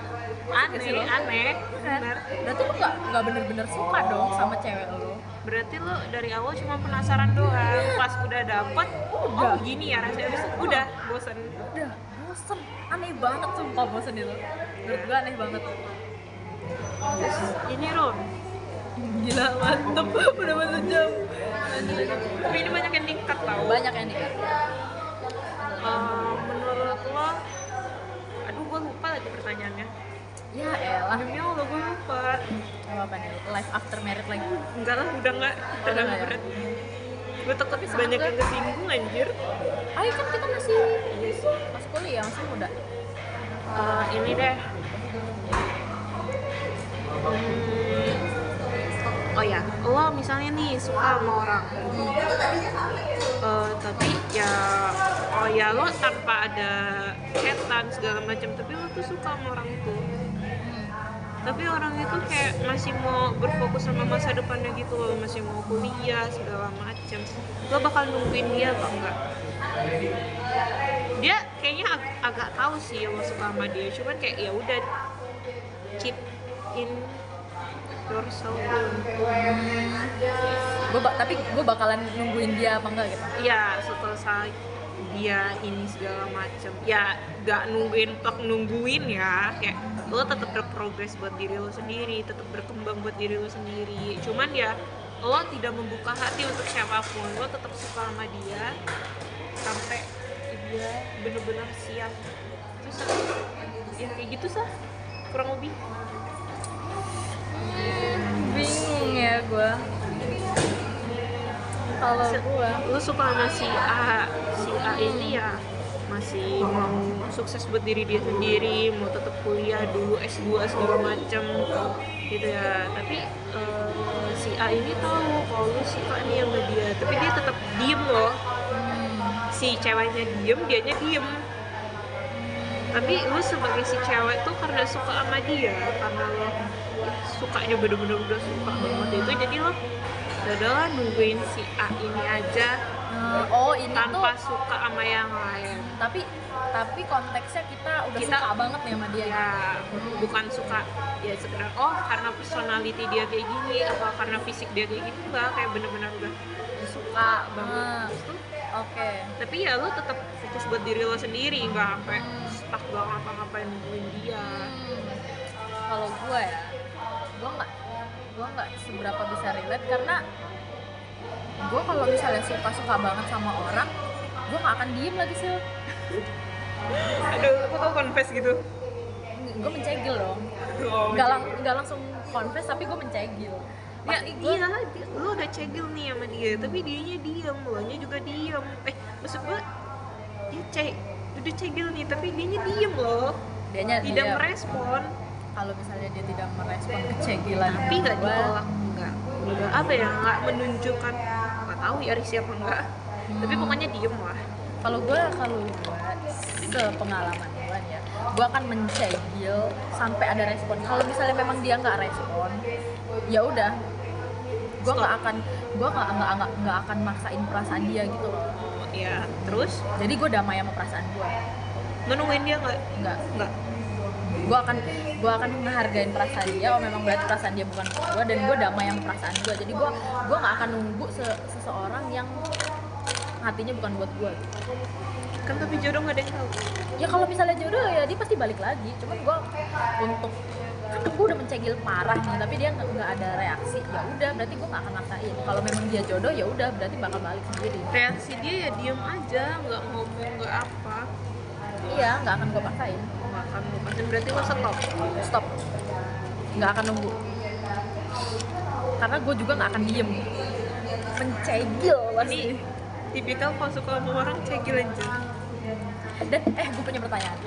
Nggak sih lo? Aneh. Kan? Bener. Berarti lu nggak bener-bener suka dong sama cewek lu. Berarti lo dari awal cuma penasaran doang. Pas udah dapet, oh gini ya rasanya. Habis itu udah bosen. Udah bosen, aneh banget sumpah bosen itu. Menurut gue aneh banget. Terus ini Ron, Gila mantep, udah masuk jam. tapi ini banyak yang tingkat tau. Banyak yang nikah. Menurut lo, aduh gue lupa lagi pertanyaannya. Ya elah. Demi Allah gue lupa. Apa nih? Life after married lagi. Enggak lah, udah enggak. Udah nggak ya? berat. gue takut Tapi banyak semoga- yang kesinggung anjir. Ayo kan kita masih Iya sih. masih kuliah, masih muda. Ini deh. Oh ya, lo misalnya nih suka sama orang, tapi ya, oh ya lo tanpa ada chatan segala macam, tapi lo tuh suka sama orang itu. Tapi orang itu kayak masih mau berfokus sama masa depannya gitu loh, masih mau kuliah segala macam. Lo bakal nungguin dia apa enggak? Dia kayaknya agak tahu sih lo suka sama dia, cuman kayak ya udah keep in yourself dulu. Tapi gue bakalan nungguin dia apa enggak gitu. Iya, setelah dia ini segala macam ya gak nungguin ya, kayak lo tetap berprogres buat diri lo sendiri, tetap berkembang buat diri lo sendiri, cuman ya lo tidak membuka hati untuk siapapun, lo tetap suka sama dia sampai dia bener-bener siap. Terus ya kayak gitu sah kurang lebih. Bingung ya gue. Kalau gue Lu suka sama si A ini ya masih mau sukses buat diri dia sendiri, mau tetap kuliah dulu S2 segala macem gitu ya, tapi si A ini tahu kalau lu suka nih sama dia, tapi dia tetap diem loh. Si ceweknya diem, dianya diem. Tapi lu sebagai si cewek tuh karena suka sama dia, karena lo sukanya bener-bener udah suka banget itu, jadi lo udahlah nungguin si A ini aja ini tanpa tuh suka sama yang lain. tapi konteksnya kita udah Kita- suka banget nih sama dia. Ya bukan suka ya sekedar karena personality dia kayak gini, apa karena fisik dia kayak gini, enggak, kayak bener-bener udah suka banget. Terus tuh, Oke. tapi ya lo tetap fokus buat diri lo sendiri, nggak sampai stuck gak ngapa-ngapain nungguin dia. Kalau gue ya, gue nggak seberapa bisa relate karena gue kalau misalnya suka banget sama orang, gue nggak akan diem lagi sih. Aduh, aku tau confess gitu. Gue mencegil dong. Oh, Nggak langsung confess tapi gue mencegil. ya Pasti gue iya, lo udah cegil nih sama dia, tapi dianya diem, lo nya juga diem. Maksud gue, ya udah cegil nih, tapi dianya diem loh, dianya tidak dia, merespon. kalau misalnya dia tidak merespon kecegilan Tapi nggak gue, ditolak, nggak apa ya, nggak menunjukkan, nggak tahu ya risih apa enggak. Tapi pokoknya diem lah. kalau gue sepengalaman gue ya, gue akan mencegil sampai ada respon. Kalau misalnya memang dia nggak respon, ya udah, gue nggak akan maksain perasaan dia gitu loh. Ya terus Jadi gue damai sama perasaan gue. nungguin dia nggak. Gue akan menghargain perasaan dia. Oh memang berarti perasaan dia bukan untuk gue, dan gue damai sama perasaan gue. Jadi gue nggak akan nunggu seseorang yang hatinya bukan buat gue gitu. Kan tapi jodoh nggak ada yang tahu. Ya kalau misalnya jodoh ya dia pasti balik lagi. Cuman gue untuk, kan gue udah mencegil parah nih, tapi dia nggak ada reaksi, ya udah berarti gue nggak akan maksain. Kalau memang dia jodoh ya udah berarti bakal balik sendiri. Reaksi dia ya diem aja, nggak ngomong nggak apa. Iya, nggak akan gue paksain. Nggak akan lepasin, berarti lo Stop, nggak akan nunggu. Karena gue juga nggak akan diem, mencegil pasti. Ini tipikal kalau suka sama orang cegil aja. Dan gue punya pertanyaan.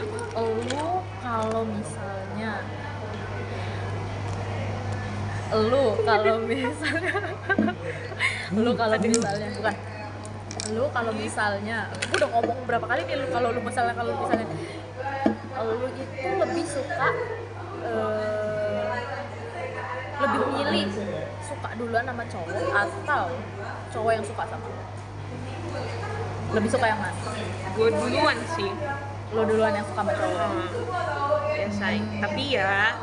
Lu kalau misalnya gue udah ngomong berapa kali nih, kalau misalnya lu itu lebih suka lebih milih suka duluan sama cowok atau cowok yang suka sama lu? Lebih suka yang mana? Gue duluan sih. Lo duluan yang suka sama cowok? Ya sayang. Tapi ya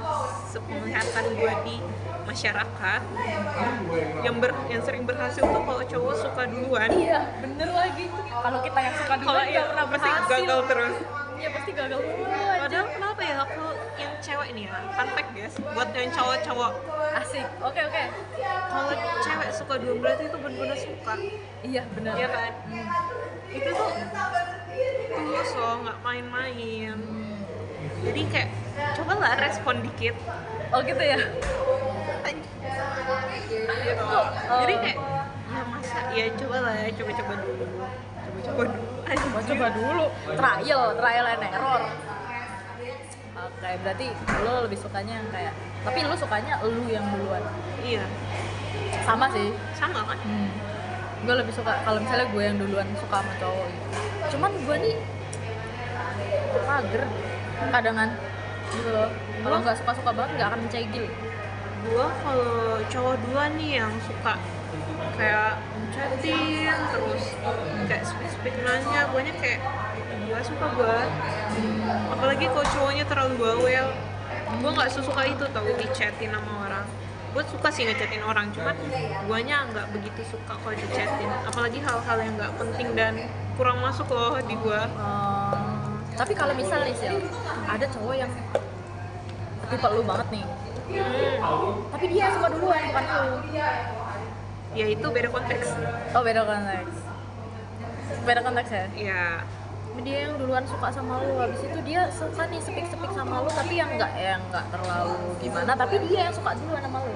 sepenglihatan gue di masyarakat yang sering berhasil tuh kalau cowok suka duluan. Iya, bener lagi. Kalau kita yang suka Kalau duluan ya nggak pernah pasti berhasil. gagal terus. Iya, pasti gagal mulu aja. Padahal kenapa ya, aku yang cewek nih ya, fun fact guys, buat yang cowok-cowok, Asik. Oke. kalau cewek suka duluan berarti itu bener-bener suka. Iya, bener. Iya kan? Itu tuh tulus loh, nggak main-main. Jadi kayak cobalah respon dikit. Oh gitu ya? Gitu. Jadi kayak ya masa Ya coba lah ya, coba-coba dulu. Coba dulu, trial and error. Oke, berarti lo lebih sukanya yang kayak, tapi lo sukanya lu yang duluan. Iya, Sama sih. sama kan? Gue lebih suka kalau misalnya gue yang duluan suka sama cowok gitu. Cuman gue nih mager kadangan gitu loh. Kalau nggak suka banget nggak akan mencegil. Gua kalau cowok duluan nih yang suka kayak chatting terus kayak spesifik nanya, guanya kayak gua suka gua. Apalagi kalau cowoknya terlalu bawel, gua nggak suka itu tau, di chatin sama orang. Gue suka sih ngechatin orang, cuman guanya nggak begitu suka kalau di chatin, apalagi hal-hal yang nggak penting dan kurang masuk loh di gua. Tapi kalau misalnya sih ada cowok yang tipe lu banget nih, tapi dia suka duluan bukan lu. Ya itu beda konteks. Oh, beda konteks ya. Ya Dia yang duluan suka sama lu, habis itu dia suka nih sepik sama lu, tapi yang nggak terlalu gimana, tapi dia yang suka duluan sama lu.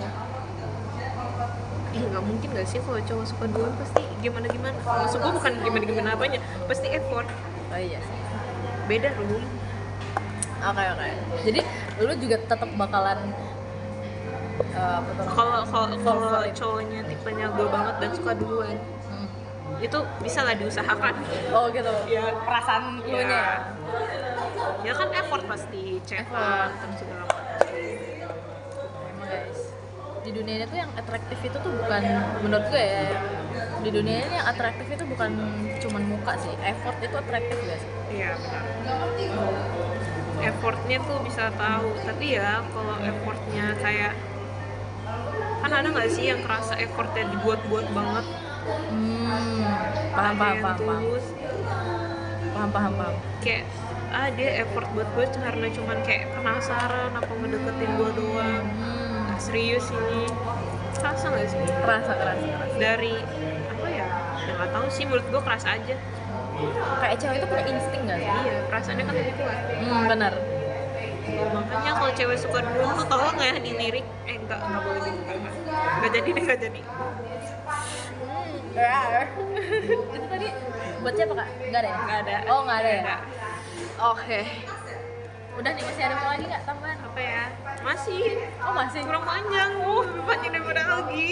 nggak mungkin nggak sih kalau cowok suka duluan, pasti gimana maksud gue bukan gimana apanya, pasti effort. Oh iya sih. Beda dulu. Oke. Jadi lu juga tetap bakalan kalau cowoknya tipenya gue banget dan suka duluan, itu bisa lah diusahakan. Oh gitu. Ya, Perasaan lu nya ya. Ya kan effort pasti, chatan terus segala macam. Emang guys, di dunia ini tuh yang atraktif itu tuh bukan, menurut gue ya, di dunia ini yang atraktif itu bukan cuman muka sih, effort itu atraktif guys. Iya benar. Effortnya tuh bisa tahu, tapi ya kalau effortnya kayak, kan ada nggak sih yang kerasa effortnya dibuat-buat banget. Paham. Tulus. Paham. Kayak dia effort buat gue karena cuman kayak penasaran apa ngedeketin gue doang. Serius ini, kerasa nggak sih? Kerasa. Dari apa ya nggak tahu sih, menurut gue kerasa aja. Kayak cewek itu punya insting nggak sih? Iya, perasaannya kan lebih kuat. Benar. Ya, makanya kalau cewek suka duluan tuh tolong ya dilirik. Enggak boleh dibuka. Nggak jadi. Itu tadi buat siapa kak? Nggak ada ya? Nggak ada. Oh nggak ada ya? Nggak. Oke. Udah nih, masih ada apa lagi nggak tambahan? Apa ya? Masih Oh masih? kurang panjang. Lebih panjang daripada Algi.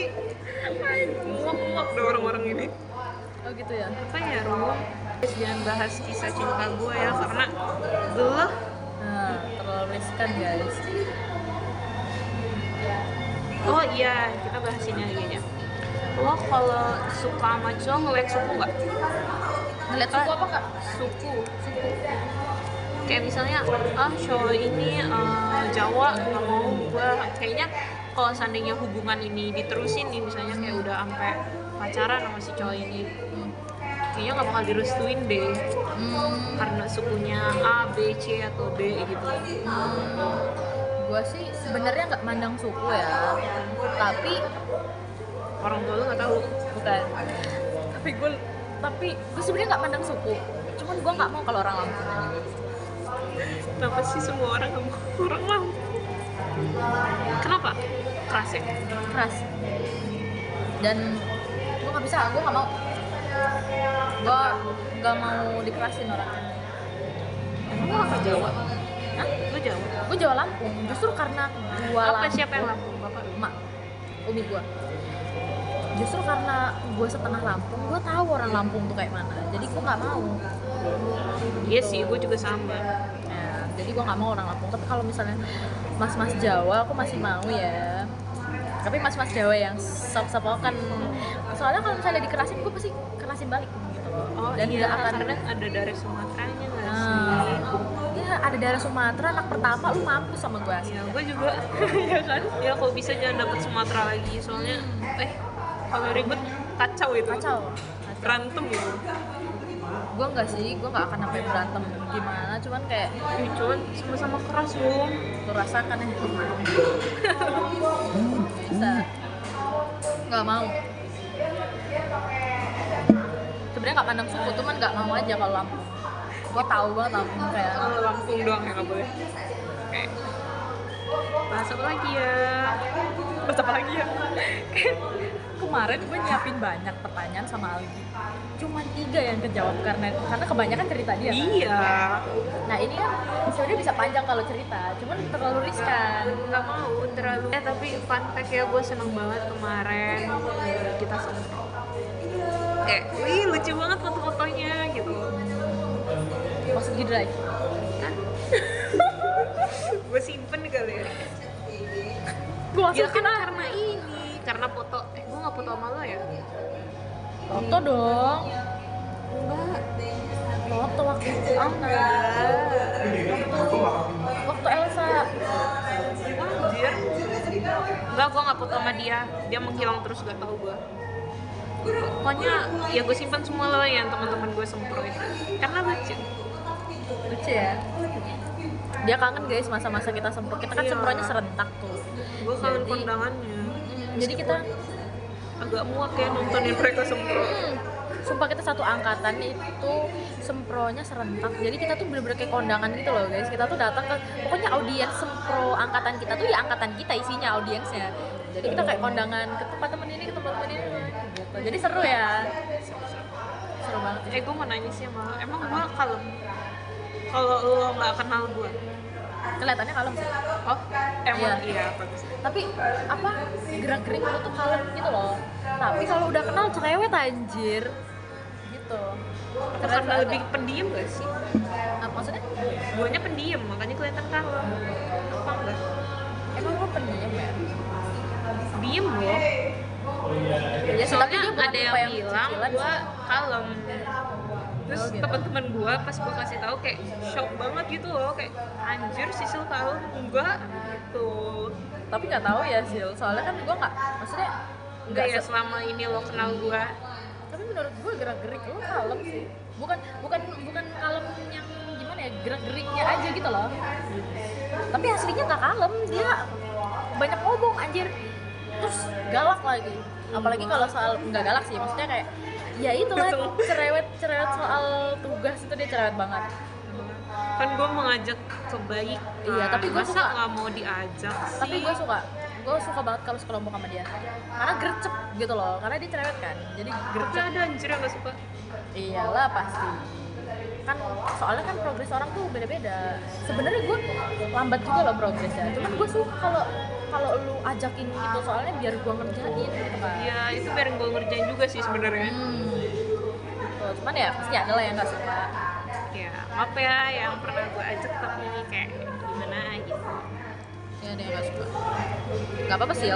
Muak deh orang-orang ini. Oh gitu ya? Apa ya, Rum? Jangan bahas kisah cinta gue ya, karena gelap. Nah, terlalu riskan guys. Oh iya, kita bahas ini lagi aja. Lo kalau suka sama cowok ngeliat suku nggak? Ngeliat suku apa kak? Suku. Kayak misalnya, cowok ini Jawa, nggak mau gue. Kayaknya kalau seandainya hubungan ini diterusin nih, misalnya kayak udah sampai pacaran sama si cowok ini, kayaknya nggak bakal direstuin deh. Karena sukunya A, B, C atau D gitu. Gue sih sebenarnya nggak mandang suku ya, tapi Orang tua lu nggak tahu. bukan. Tapi gue sebenarnya nggak mandang suku. Cuman gue nggak mau kalau orang Lampung. Kenapa sih semua orang nggak mau orang Lampung? Kenapa? Keras ya? Keras. Dan gue nggak bisa, gue nggak mau. Gue nggak mau dikerasin orangnya. Lu apa Jawa? Hah? Lu Jawa? Gue Jawa Lampung. Justru karena gue Apa Lampung. siapa yang Lampung? Bapak? Mak, umi gue. Justru karena gue setengah Lampung, gue tahu orang Lampung tuh kayak mana. Jadi gue nggak mau. Iya sih, gue juga sama. Nah, jadi gue nggak mau orang Lampung. Tapi kalau misalnya mas-mas Jawa, aku masih mau ya. Tapi mas-mas Jawa yang sop-sopokan. Soalnya kalau misalnya dikerasin, gue pasti kerasin balik gitu loh. Oh Dan iya, nggak akan. karena ada dari Sumateranya nggak sih? Ya ada daerah Sumatera, anak pertama lu mampus sama gue. Ya, gue juga. Ya kan? Ya kalau bisa jangan dapet Sumatera lagi, soalnya kalau ribet kacau itu. Kacau. Berantem gitu. Gue enggak sih, gue nggak akan sampai berantem gimana, cuman kayak Cuman sama-sama keras loh. lu rasakan ya. Bisa. Nggak mau. Sebenarnya nggak pandang suku, cuman nggak mau aja kalau Lampung. Gue tahu banget Lampung kayak Kalau Lampung doang ya nggak boleh. Kayak Bahas apa lagi ya? Terus apa lagi ya? Kemarin gue nyiapin banyak pertanyaan sama Algi, cuman 3 yang kejawab karena kebanyakan cerita dia kan? Iya. Nah ini kan sebenarnya bisa panjang kalau cerita, cuman terlalu riskan. Nggak mau terlalu. Tapi fun fact ya, gue seneng banget kemarin kita sempro. Wih lucu banget foto-fotonya gitu. Maksud di drive? Kan? Gue simpen kali ya. Gue Ya masukin kan karena ini, karena foto. Gue nggak foto sama lo ya? foto dong. Enggak. Foto waktu itu waktu Elsa. Anjir. Enggak, gue nggak foto sama dia. Dia menghilang terus, gak tau gue. Pokoknya ya gue simpan semua lo yang teman-teman gue sempro itu. Karena lucu. Lucu ya. Dia kangen guys masa-masa kita sempro. Kita kan Iya. sempronya serentak tuh. Gue kangen Jadi- kondangannya. Jadi kita Agak muak ya nontonin mereka sempro. sumpah kita satu angkatan itu sempronya serentak. Jadi kita tuh bener-bener kayak kondangan gitu loh guys. Kita tuh datang ke pokoknya audiens sempro angkatan kita tuh ya angkatan kita isinya audiensnya. Jadi kita kayak kondangan ke tempat temen ini, ke tempat temen ini gitu. Jadi seru ya. Seru banget. Gue mau nanya sih sama lo, emang gue kalem? Kalau lo nggak kenal gue? Kelihatannya kalem sih. Oh, emang Iya. iya bagus. Tapi apa gerak-gerik lu tuh kalem gitu loh. Tapi kalau udah kenal cerewet anjir. Gitu. Apa karena lebih pendiam gak sih? Apa maksudnya? Guanya pendiam, makanya kelihatan kalem. Apa enggak? Emang lu pendiam ya? Diem loh. Ya, Soalnya tapi dia bukan ada tipe yang bilang cicilan gue sih. kalem. Terus Oh, gitu. teman-teman gue pas gue kasih tahu kayak shock banget gitu loh, kayak anjir Sisil kalem enggak gitu. Tapi nggak tahu ya Sil, soalnya kan gue nggak, maksudnya Enggak ya selama ini lo kenal gue. tapi menurut gue gerak-gerik lo kalem sih, bukan kalem yang gimana ya, gerak-geriknya aja gitu loh. Tapi aslinya nggak kalem, dia banyak ngomong anjir, terus galak lagi. Apalagi kalau soal nggak galak sih, maksudnya kayak ya itu lah cerewet soal tugas itu dia cerewet banget. Kan gue mengajak kebaikan. Iya, tapi gue masa suka. nggak mau diajak sih? Tapi gue suka banget kalau sekelompok sama dia karena gercep gitu loh, karena dia cerewet kan, jadi Tapi gercep. ada anjir yang gak suka. Iyalah pasti kan, soalnya kan progres orang tuh beda-beda. Sebenarnya gue lambat juga loh progresnya, cuman gue suka kalau lu ajakin gitu, soalnya biar gue ngerjain gitu kan. Ya itu biar gue ngerjain juga sih sebenarnya. Gitu. Cuman ya pasti ada lah yang nggak suka. Ya maaf ya yang pernah gue ajak tapi kayak gimana gitu. Ya ada yang nggak suka, nggak apa-apa sih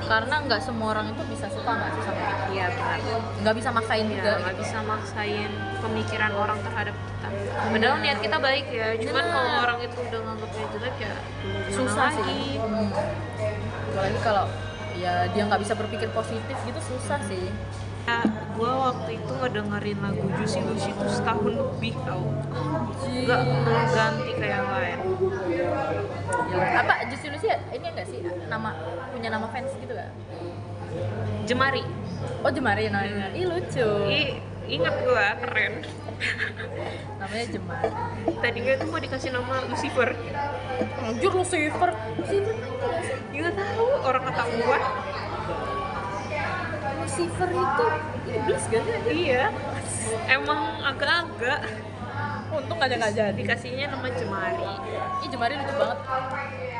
karena nggak semua orang itu bisa suka nggak sih sama kita. Iya benar. Nggak bisa maksain juga Ya nggak gitu. bisa maksain pemikiran orang terhadap kita. Padahal niat kita baik ya. Cuman kalau orang itu udah nganggapnya jelek ya gimana Susah lagi? sih. Apalagi kalau ya dia nggak bisa berpikir positif gitu, susah sih. Ya, gue waktu itu ngedengerin lagu Juicy Lucy itu setahun lebih tau. Gak mau ganti kayak yang lain. Apa Juicy Lucy ini enggak sih punya nama fans gitu gak? Jemari. Oh Jemari namanya. Ih lucu. Ingat gue keren. Namanya Jemari. Tadinya tuh mau dikasih nama Lucifer. Anjir Lucifer. Lucifer itu gak sih? Gak tahu orang kata gue. Lucifer itu iblis gak sih? Iya. Emang agak-agak. Untung aja nggak jadi. Dikasihnya nama Jemari. Ih Jemari lucu banget.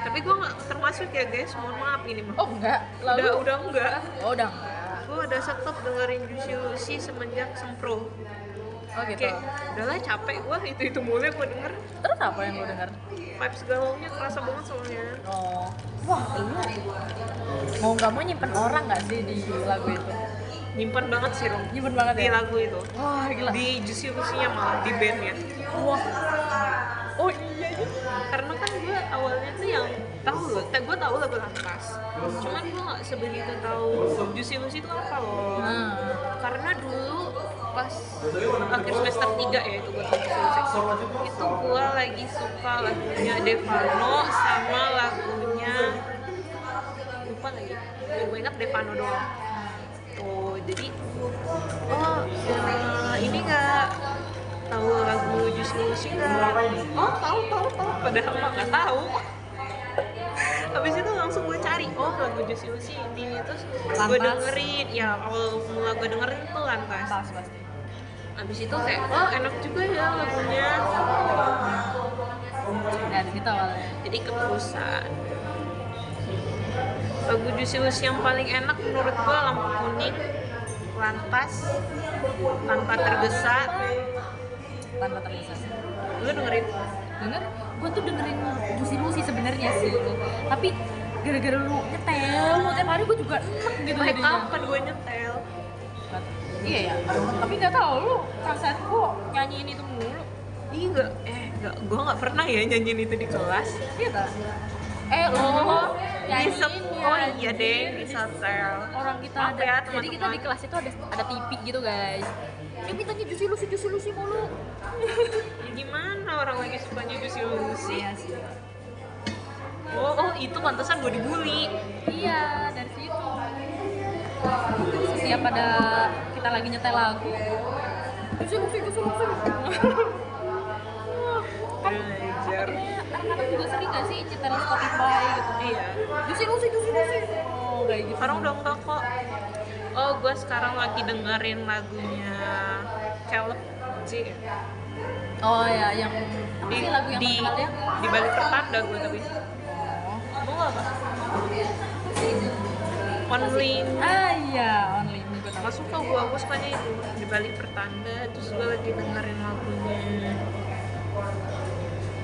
Tapi gue nggak termasuk ya guys. Mohon maaf ini mah. Oh enggak. Lalu Udah enggak. Oh udah enggak. Gue udah stop dengerin Juicy Lucy semenjak sempro. Oh gitu. Kayak udahlah capek gue itu mulai gue denger. Terus apa yang lo dengar? Vibes galaunya kerasa banget soalnya. Oh. Wah, lu mau nggak mau nyimpen orang nggak sih di lagu itu? Nyimpen banget sih Rom. Nyimpen banget Di ya? lagu itu. Wah, gila. Di Juicy Lucy-nya malah di bandnya. Wah. Oh iya iya. Karena kan gue awalnya tuh yang tahu loh, gue tahu lagu Lantas. Cuman gue nggak sebegitu tahu Juicy Lucy itu apa loh. Karena dulu pas akhir semester 3 ya itu gue tahu Juicy Lucy. Itu gue lagi suka lagunya Devano sama lagunya lupa lagi. Gue ingat Devano doang. Tuh jadi ini nggak tahu lagu Juicy Lucy nggak? Oh tahu padahal mah nggak tahu. Habis itu langsung gue cari, oh lagu Juicy Lucy ini, terus gue Lantas. dengerin. Ya awal mula gue dengerin itu Lantas. Pas pasti. Habis itu kayak, oh enak juga ya lagunya. Dari situ awalnya. Jadi keterusan. Lagu Juicy Lucy yang paling enak menurut gue Lampu Kuning, Lantas, Tanpa Tergesa. Tanpa terlihat. Lu dengerin? Denger, gue tuh dengerin Juicy Lucy sebenarnya sih, tapi gara-gara lu nyetel, lu tiap hari gue juga enak gitu Kayak jadinya. kapan gue nyetel? Iya ya, tapi nggak tahu lu perasaan gue nyanyiin itu mulu. Iya enggak, gue nggak pernah ya nyanyiin itu di kelas. Iya tak? Lo Bisa, nyanyiin ya. oh iya deh, bisa tel. Orang kita Maaf ada, ya, jadi kita teman-teman. di kelas itu ada TV gitu guys. Dia mintanya Juicy Lucy mulu. Ya gimana orang lagi sukanya Juicy Lucy? Iya sih. Oh itu pantesan gue dibully. Iya, dari situ. Setiap ada kita lagi nyetel lagu, Juicy Lucy. Belajar. Anak-anak juga sering gak sih nyetel Spotify gitu? Iya. Juicy Lucy. Oh, kayak gitu. Sekarang udah enggak kok. Oh gue sekarang lagi dengerin lagunya Caleb J. Oh ya, yang apa Di sih lagu yang di terkenalnya? di balik pertanda gue tapi. Oh. Mau apa? Only. Ah iya, Only ini gue tahu. Gak suka gue sukanya itu di balik pertanda. Terus gue lagi dengerin lagunya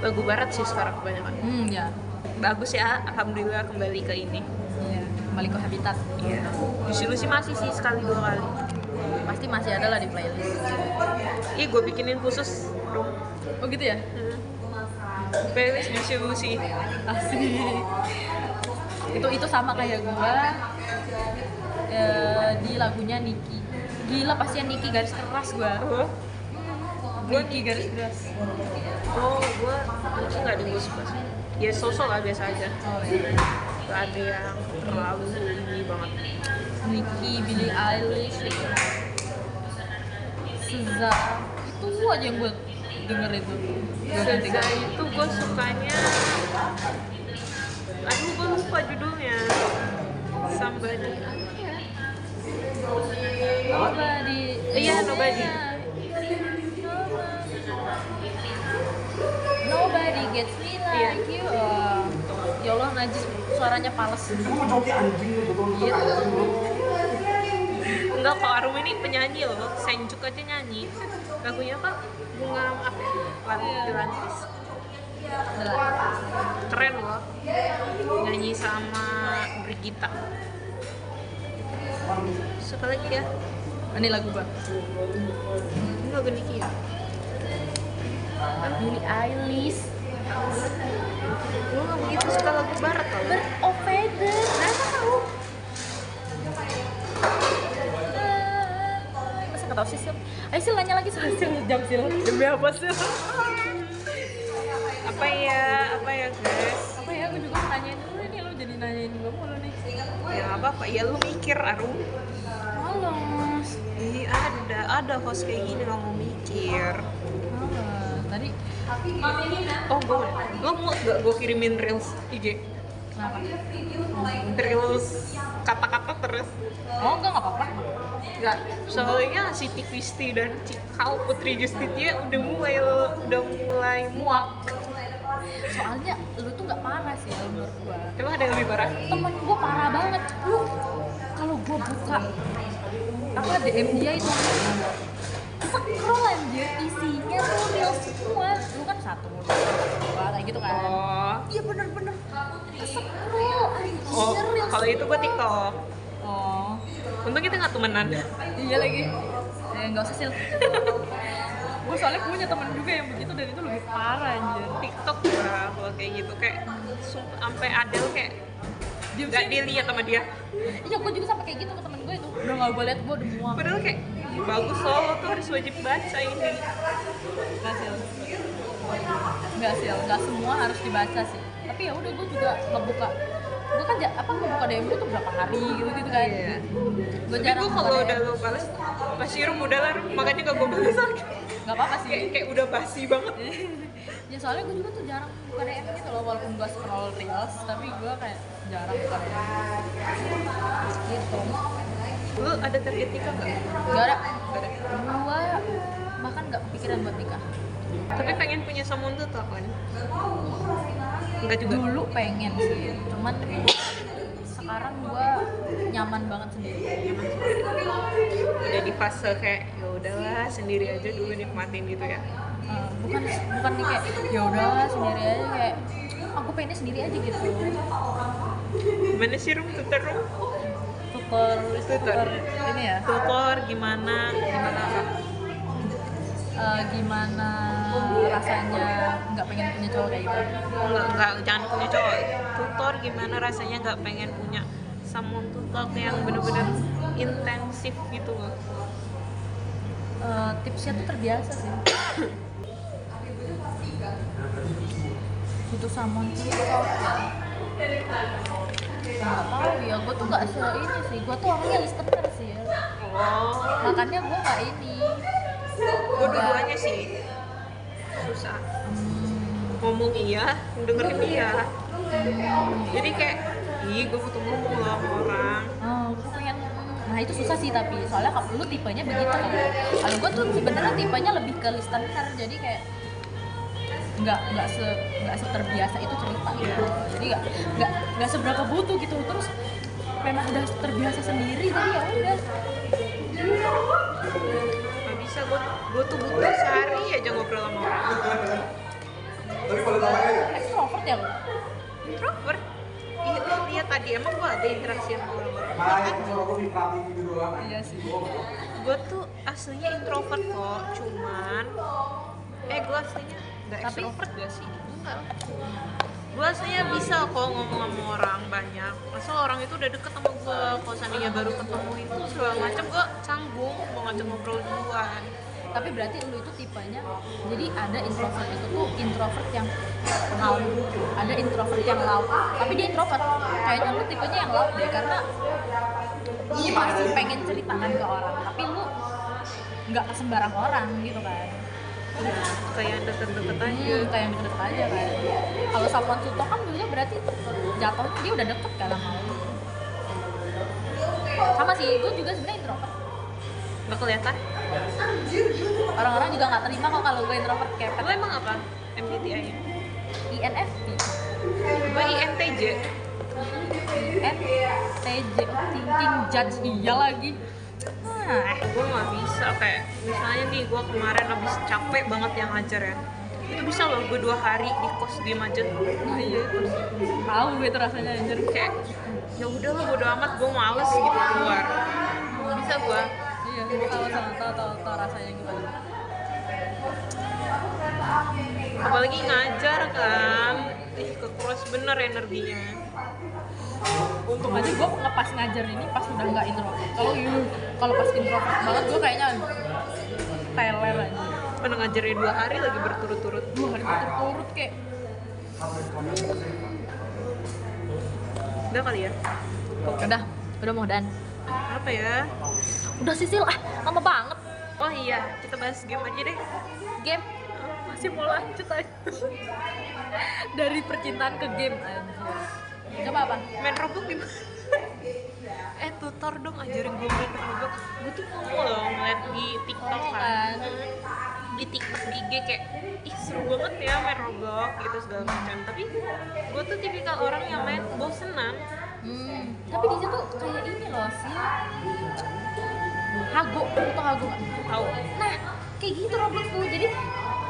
lagu barat sih sekarang kebanyakan. Ya. Bagus ya, alhamdulillah kembali ke ini. Iya, kembali ke habitat. Iya. Juicy Lucy masih sih sekali 2 kali. Pasti masih ada lah di playlist. Iya gue bikinin khusus dong. Oh gitu ya? Playlist Juicy Lucy. Asik. Itu sama kayak gua di lagunya Niki. Gila pastinya Niki garis keras gua. Oh, Niki garis keras. gue Niki nggak ada gue suka sih. Ya sosok lah biasa aja. Oh iya. Gak ada yang terlalu tinggi banget. Nicki, Billie Eilish, SZA, itu aja yang gue denger itu. SZA itu gue sukanya, aduh gue lupa judulnya. Somebody apa ya? Nobody. Iya, Nobody. Nobody gets me like you. Oh. Ya Allah, najis suaranya fals. Gitu. Enggak, kok Arum ini penyanyi loh. Senjuk aja nyanyi. Lagunya kan bunga apa ya? Lantis. Keren loh. Nyanyi sama Brigita. Siapa lagi ya? Ini lagu bang. Ini lagu Niki ya? Billie Eilish. Gue gak begitu suka lagu barat tau. Bird of Feather. Kenapa tahu? Masa nggak tahu sih Sil? Ayo Sil nanya lagi Sil jam Sil. Demi apa Sil? Apa ya guys? Apa ya? Aku juga mau nanyain dulu nih, lo jadi nanyain gue mulu nih. Ya gak apa-apa, ya lu mikir Arum. Malas. Iya ada host kayak gini gak mau mikir. Tadi Oh lo mau gak gue kirimin reels IG? kenapa? Reels kata-kata terus. Oh enggak apa-apa. Enggak, soalnya si Tikristi dan Cikau Putri Justitia udah mulai muak. Soalnya lu tuh nggak parah sih menurut gua. Emang ada yang lebih parah? Temen gua parah banget. Lu kalau gua buka apa DM dia itu scroll anjir, isinya tuh real semua. Lu kan satu, dua, kayak gitu kan. Oh, Iya bener-bener scroll anjir real kalau itu gue TikTok. Oh, Untung kita nggak temenan. iya lagi. Nggak usah Sil. Gue soalnya punya temen juga yang begitu dan itu lebih parah anjir. TikTok lah kalau kayak gitu, kayak sampai Adele kayak Dia nggak dilihat sama dia. Iya, gue juga sampai kayak gitu ke temen gue itu. Udah nggak gue liat, gue udah muak. Padahal kayak "Ih, bagus loh, lo tuh harus wajib baca ini." Nggak Sil. Nggak Sil, nggak semua harus dibaca sih. Tapi ya udah gue juga ngebuka. Gue kan ngebuka DM gue tuh berapa hari gitu kan. Iya. Gue Tapi jarang gue kalau buka udah DM. lo balas pasti Rum udah lah Rum, makanya gak gue balas lagi. Nggak apa-apa sih. Kayak udah basi banget. Ya soalnya gue juga tuh jarang buka DM gitu loh, walaupun gue scroll reels, tapi gue kayak jarang buka DM gitu. Lu ada target nikah nggak? Gak ada. Gue bahkan gak kepikiran buat nikah. Tapi pengen punya someone tuh kan? Enggak juga. Dulu pengen sih, cuman sekarang gue nyaman banget sendiri. Udah di fase kayak ya udahlah sendiri aja dulu nikmatin gitu ya. Bukan nih kayak ya udahlah sendiri aja, kayak aku pengennya sendiri aja gitu. Gimana sih Rum? Tutor Ini ya, tutor gimana apa? gimana rasanya nggak pengen punya cowok kayak gitu. Enggak, jangan punya cowok. Tutor gimana rasanya nggak pengen punya someone to talk yang bener-bener intensif gitu loh. Tipsnya tuh terbiasa sih. Butuh someone to talk ya. Nggak tahu ya, gue tuh nggak ini sih, gue tuh orangnya listener sih ya. Oh, Makanya gue nggak ini. gue dua-duanya sih susah. Ngomong iya, dengerin iya. Jadi kayak, gue butuh ngomong loh sama orang. Gue pengen. Nah itu susah sih, tapi soalnya kalau lu tipenya begitu kan. Kalau gue tuh sebenarnya tipenya lebih ke listener, jadi kayak nggak seterbiasa itu cerita gitu. Jadi nggak seberapa butuh gitu, terus memang udah terbiasa sendiri, jadi ya udah. Gak bisa, gue tuh butuh sehari aja ngobrol sama orang. Extrovert ya lu? Introvert? Iya, lu lihat tadi emang gue ada interaksi sama orang-orang. Iya sih. Gue tuh aslinya introvert kok, cuman gue aslinya nggak extrovert gak sih? Enggak lah. Gue aslinya bisa kok ngomong sama orang banyak, asal orang itu udah deket sama gue. Kalau seandainya baru ketemu itu segala macam, gue canggung mau ngajak ngobrol duluan. Tapi berarti lu itu tipenya, jadi ada introvert itu tuh introvert yang calm, ada introvert yang loud, tapi dia introvert. Kayaknya lu tipenya yang loud deh, karena lu pasti pengen ceritakan ke orang, tapi lu nggak ke sembarang orang gitu kan. Ya, kayak deket-deket aja. Kayak yang deket aja kan. Kalau someone to talk kan dulunya berarti jatuhnya dia udah deket kan sama lu. Sama sih, gue juga sebenarnya introvert. Nggak kelihatan? Orang-orang juga nggak terima kok kalau gue introvert, kayak Lo emang apa? MBTI-nya? INFP. Gue INTJ. INTJ, thinking judge, iya lagi. Gue nggak bisa, kayak misalnya nih gue kemarin habis capek banget yang ngajar ya, itu bisa loh gue 2 hari di kos diem aja. Iya, tahu gue itu rasanya anjir. Kayak ya udah lah bodo amat, gue males gitu keluar. Bisa gue. Iya, tahu rasanya gimana. Apalagi ngajar kan, kekuras bener energinya. Untung aja gue ngepas ngajar ini pas udah nggak introvert. Kalau pas introvert banget gue kayaknya teler aja. Pernah ngajarin 2 hari lagi berturut-turut. 2 hari berturut-turut kayak. Udah kali ya? Udah mau dan. Apa ya? Udah Sisil, lama banget. Oh iya, kita bahas game aja deh. Game masih mau lanjut aja. Dari percintaan ke game aja. Coba apa? Main Roblox gimana? Tutor dong ajarin gue main Roblox. Gue tuh mau loh ngeliat di TikTok kan. Di TikTok di IG kayak ih seru banget ya main Roblox gitu segala macam. Tapi gue tuh tipikal orang yang main bosenan. Tapi di situ kayak ini loh sih. Hago, atau Hago nggak? Tahu. Nah, kayak gitu Roblox tuh. Jadi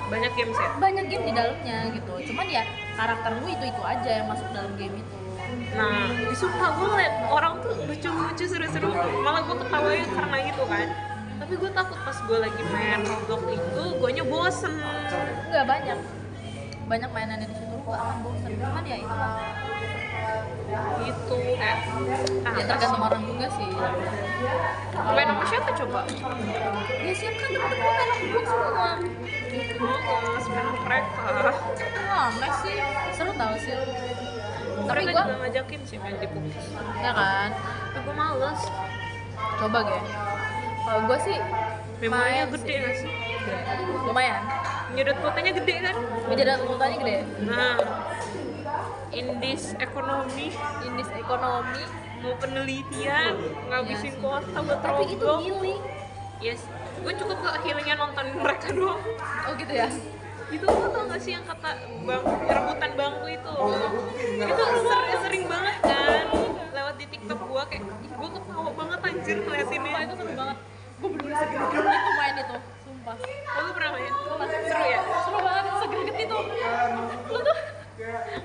Banyak games ya. banyak game di dalamnya gitu. Cuman ya karakter lu itu aja yang masuk dalam game itu. Nah, sumpah gue ngeliat orang tuh lucu-lucu seru-seru, malah gue ketawain karena itu kan. Tapi gue takut pas gue lagi main Roblox itu, guanya bosen. Enggak banyak mainannya di situ, lu gak akan bosan. Cuman ya itu lah. Gitu kayak Ya tergantung orang juga sih. main sama siapa coba? Ya siap kan temen-temen gue main Roblox semua. Males main sama mereka. Mes sih, seru tau sih. Tapi Mereka gue, juga ngajakin sih main di Pukis. ya kan, Tapi gue males. coba gue. Kalau gue sih Memorinya main gede sih. gak sih? Lumayan. nyedot kuotanya gede kan. Media tuntutannya gede. Nah, indis ekonomi mau penelitian ngabisin kuota buat Tapi itu roblox. healing. Yes, gue cukup gak healingnya nonton mereka doang. Oh gitu ya. Itu lo tau gak sih yang kata rebutan bangku itu? Itu sering banget kan lewat di TikTok gua, kayak gue ketawa banget anjir ngeliatinnya. Sumpah itu seru banget. Gue bener-bener seger-geger itu main itu. Sumpah. Oh, lu pernah main? Seru ya? Seru banget, seger-geger itu. Lu tuh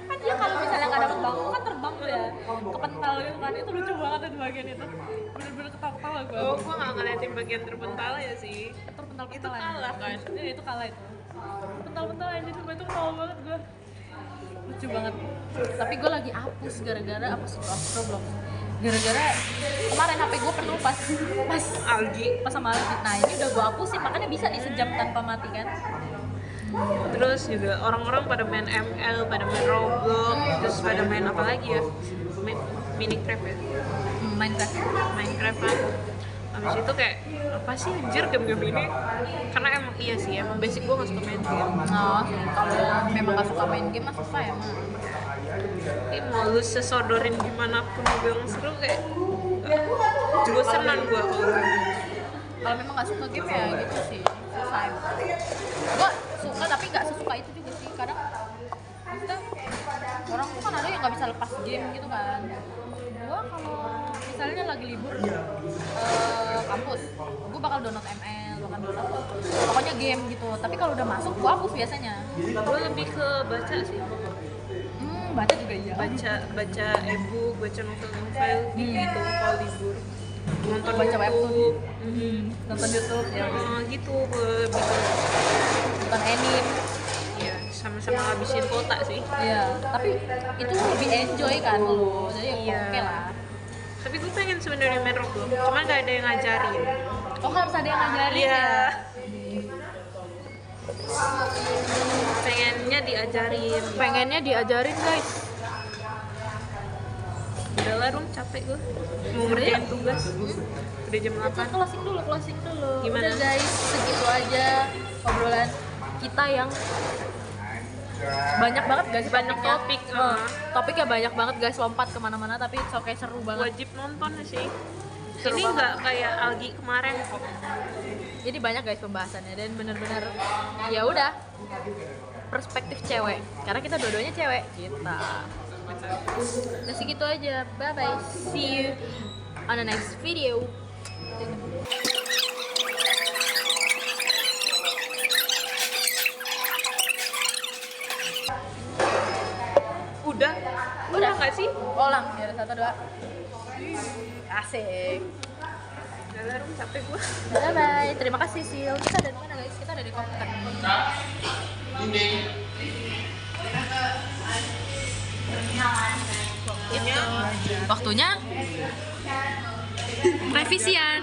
kan dia kalau misalnya nggak dapet bangku kan terbang tuh ya, kepental gitu kan. Itu lucu banget itu bagian itu. Bener-bener ketawa-ketawa gue. Oh, gua gak ngeliatin bagian terpental ya sih. Pental-pental Itu kalah kan? Itu kalah itu. Pental-pental aja sumpah itu ketawa banget gue. Lucu banget. Tapi gue lagi hapus gara-gara apa sih Roblox. Gara-gara kemarin HP gue penuh pas Algi. sama Algi. Nah ini udah gue hapusin, makanya bisa di sejam tanpa mati kan. Terus juga orang-orang pada main ML, pada main Roblox, terus pada main apa lagi ya? Minecraft ya? Minecraft kan. Habis itu kayak, apa sih anjir game-game ini? Karena emang iya sih, emang basic gue gak suka main game. Nah kalau memang gak suka main game mah susah ya mah. Ini mau lu sesodorin gimana pun gue yang seru kayak bosenan gue Kalau memang gak suka game ya gitu sih, susah emang. Gue suka tapi gak sesuka itu juga sih. Kadang maksudnya orang tuh kan ada yang gak bisa lepas game gitu kan. Gue kalau misalnya lagi libur kampus, gue bakal download ML, bakal download pokoknya game gitu. Tapi kalau udah masuk gue hapus biasanya. Gue lebih ke baca sih. Baca juga iya. Baca e-book, baca novel gitu kalau libur. Nonton Baca webtoon. YouTube. Nonton YouTube ya. Gitu gue lebih ke Nonton anime. ya sama-sama ngabisin kota sih. Iya, tapi itu lebih enjoy kan lo. Jadi Iya. oke lah. Tapi gue pengen sebenarnya main Roblox, cuman gak ada yang ngajarin. Oh harus ada yang ngajarin Iya. ya. Pengennya diajarin guys. Udah lah Rum, capek gue mau ngerjain tugas. Udah jam 8. Closing dulu. Gimana? Udah guys, segitu aja obrolan kita yang banyak banget guys, Banyak topik. topiknya banyak banget guys, lompat kemana-mana tapi oke seru banget. Wajib nonton sih. Seru Ini banget. nggak kayak Algi kemarin kok. Jadi banyak guys pembahasannya dan bener-bener ya udah perspektif cewek karena kita dua-duanya cewek kita. Udah segitu aja, bye bye, see you on the next video. Udah nggak sih? Ulang ya, 1, 2. Asik. Udah lah Rum, capek gue. Bye bye. Terima kasih Sil. Kita ada di mana guys? Kita ada di Komputer. Waktunya revisian.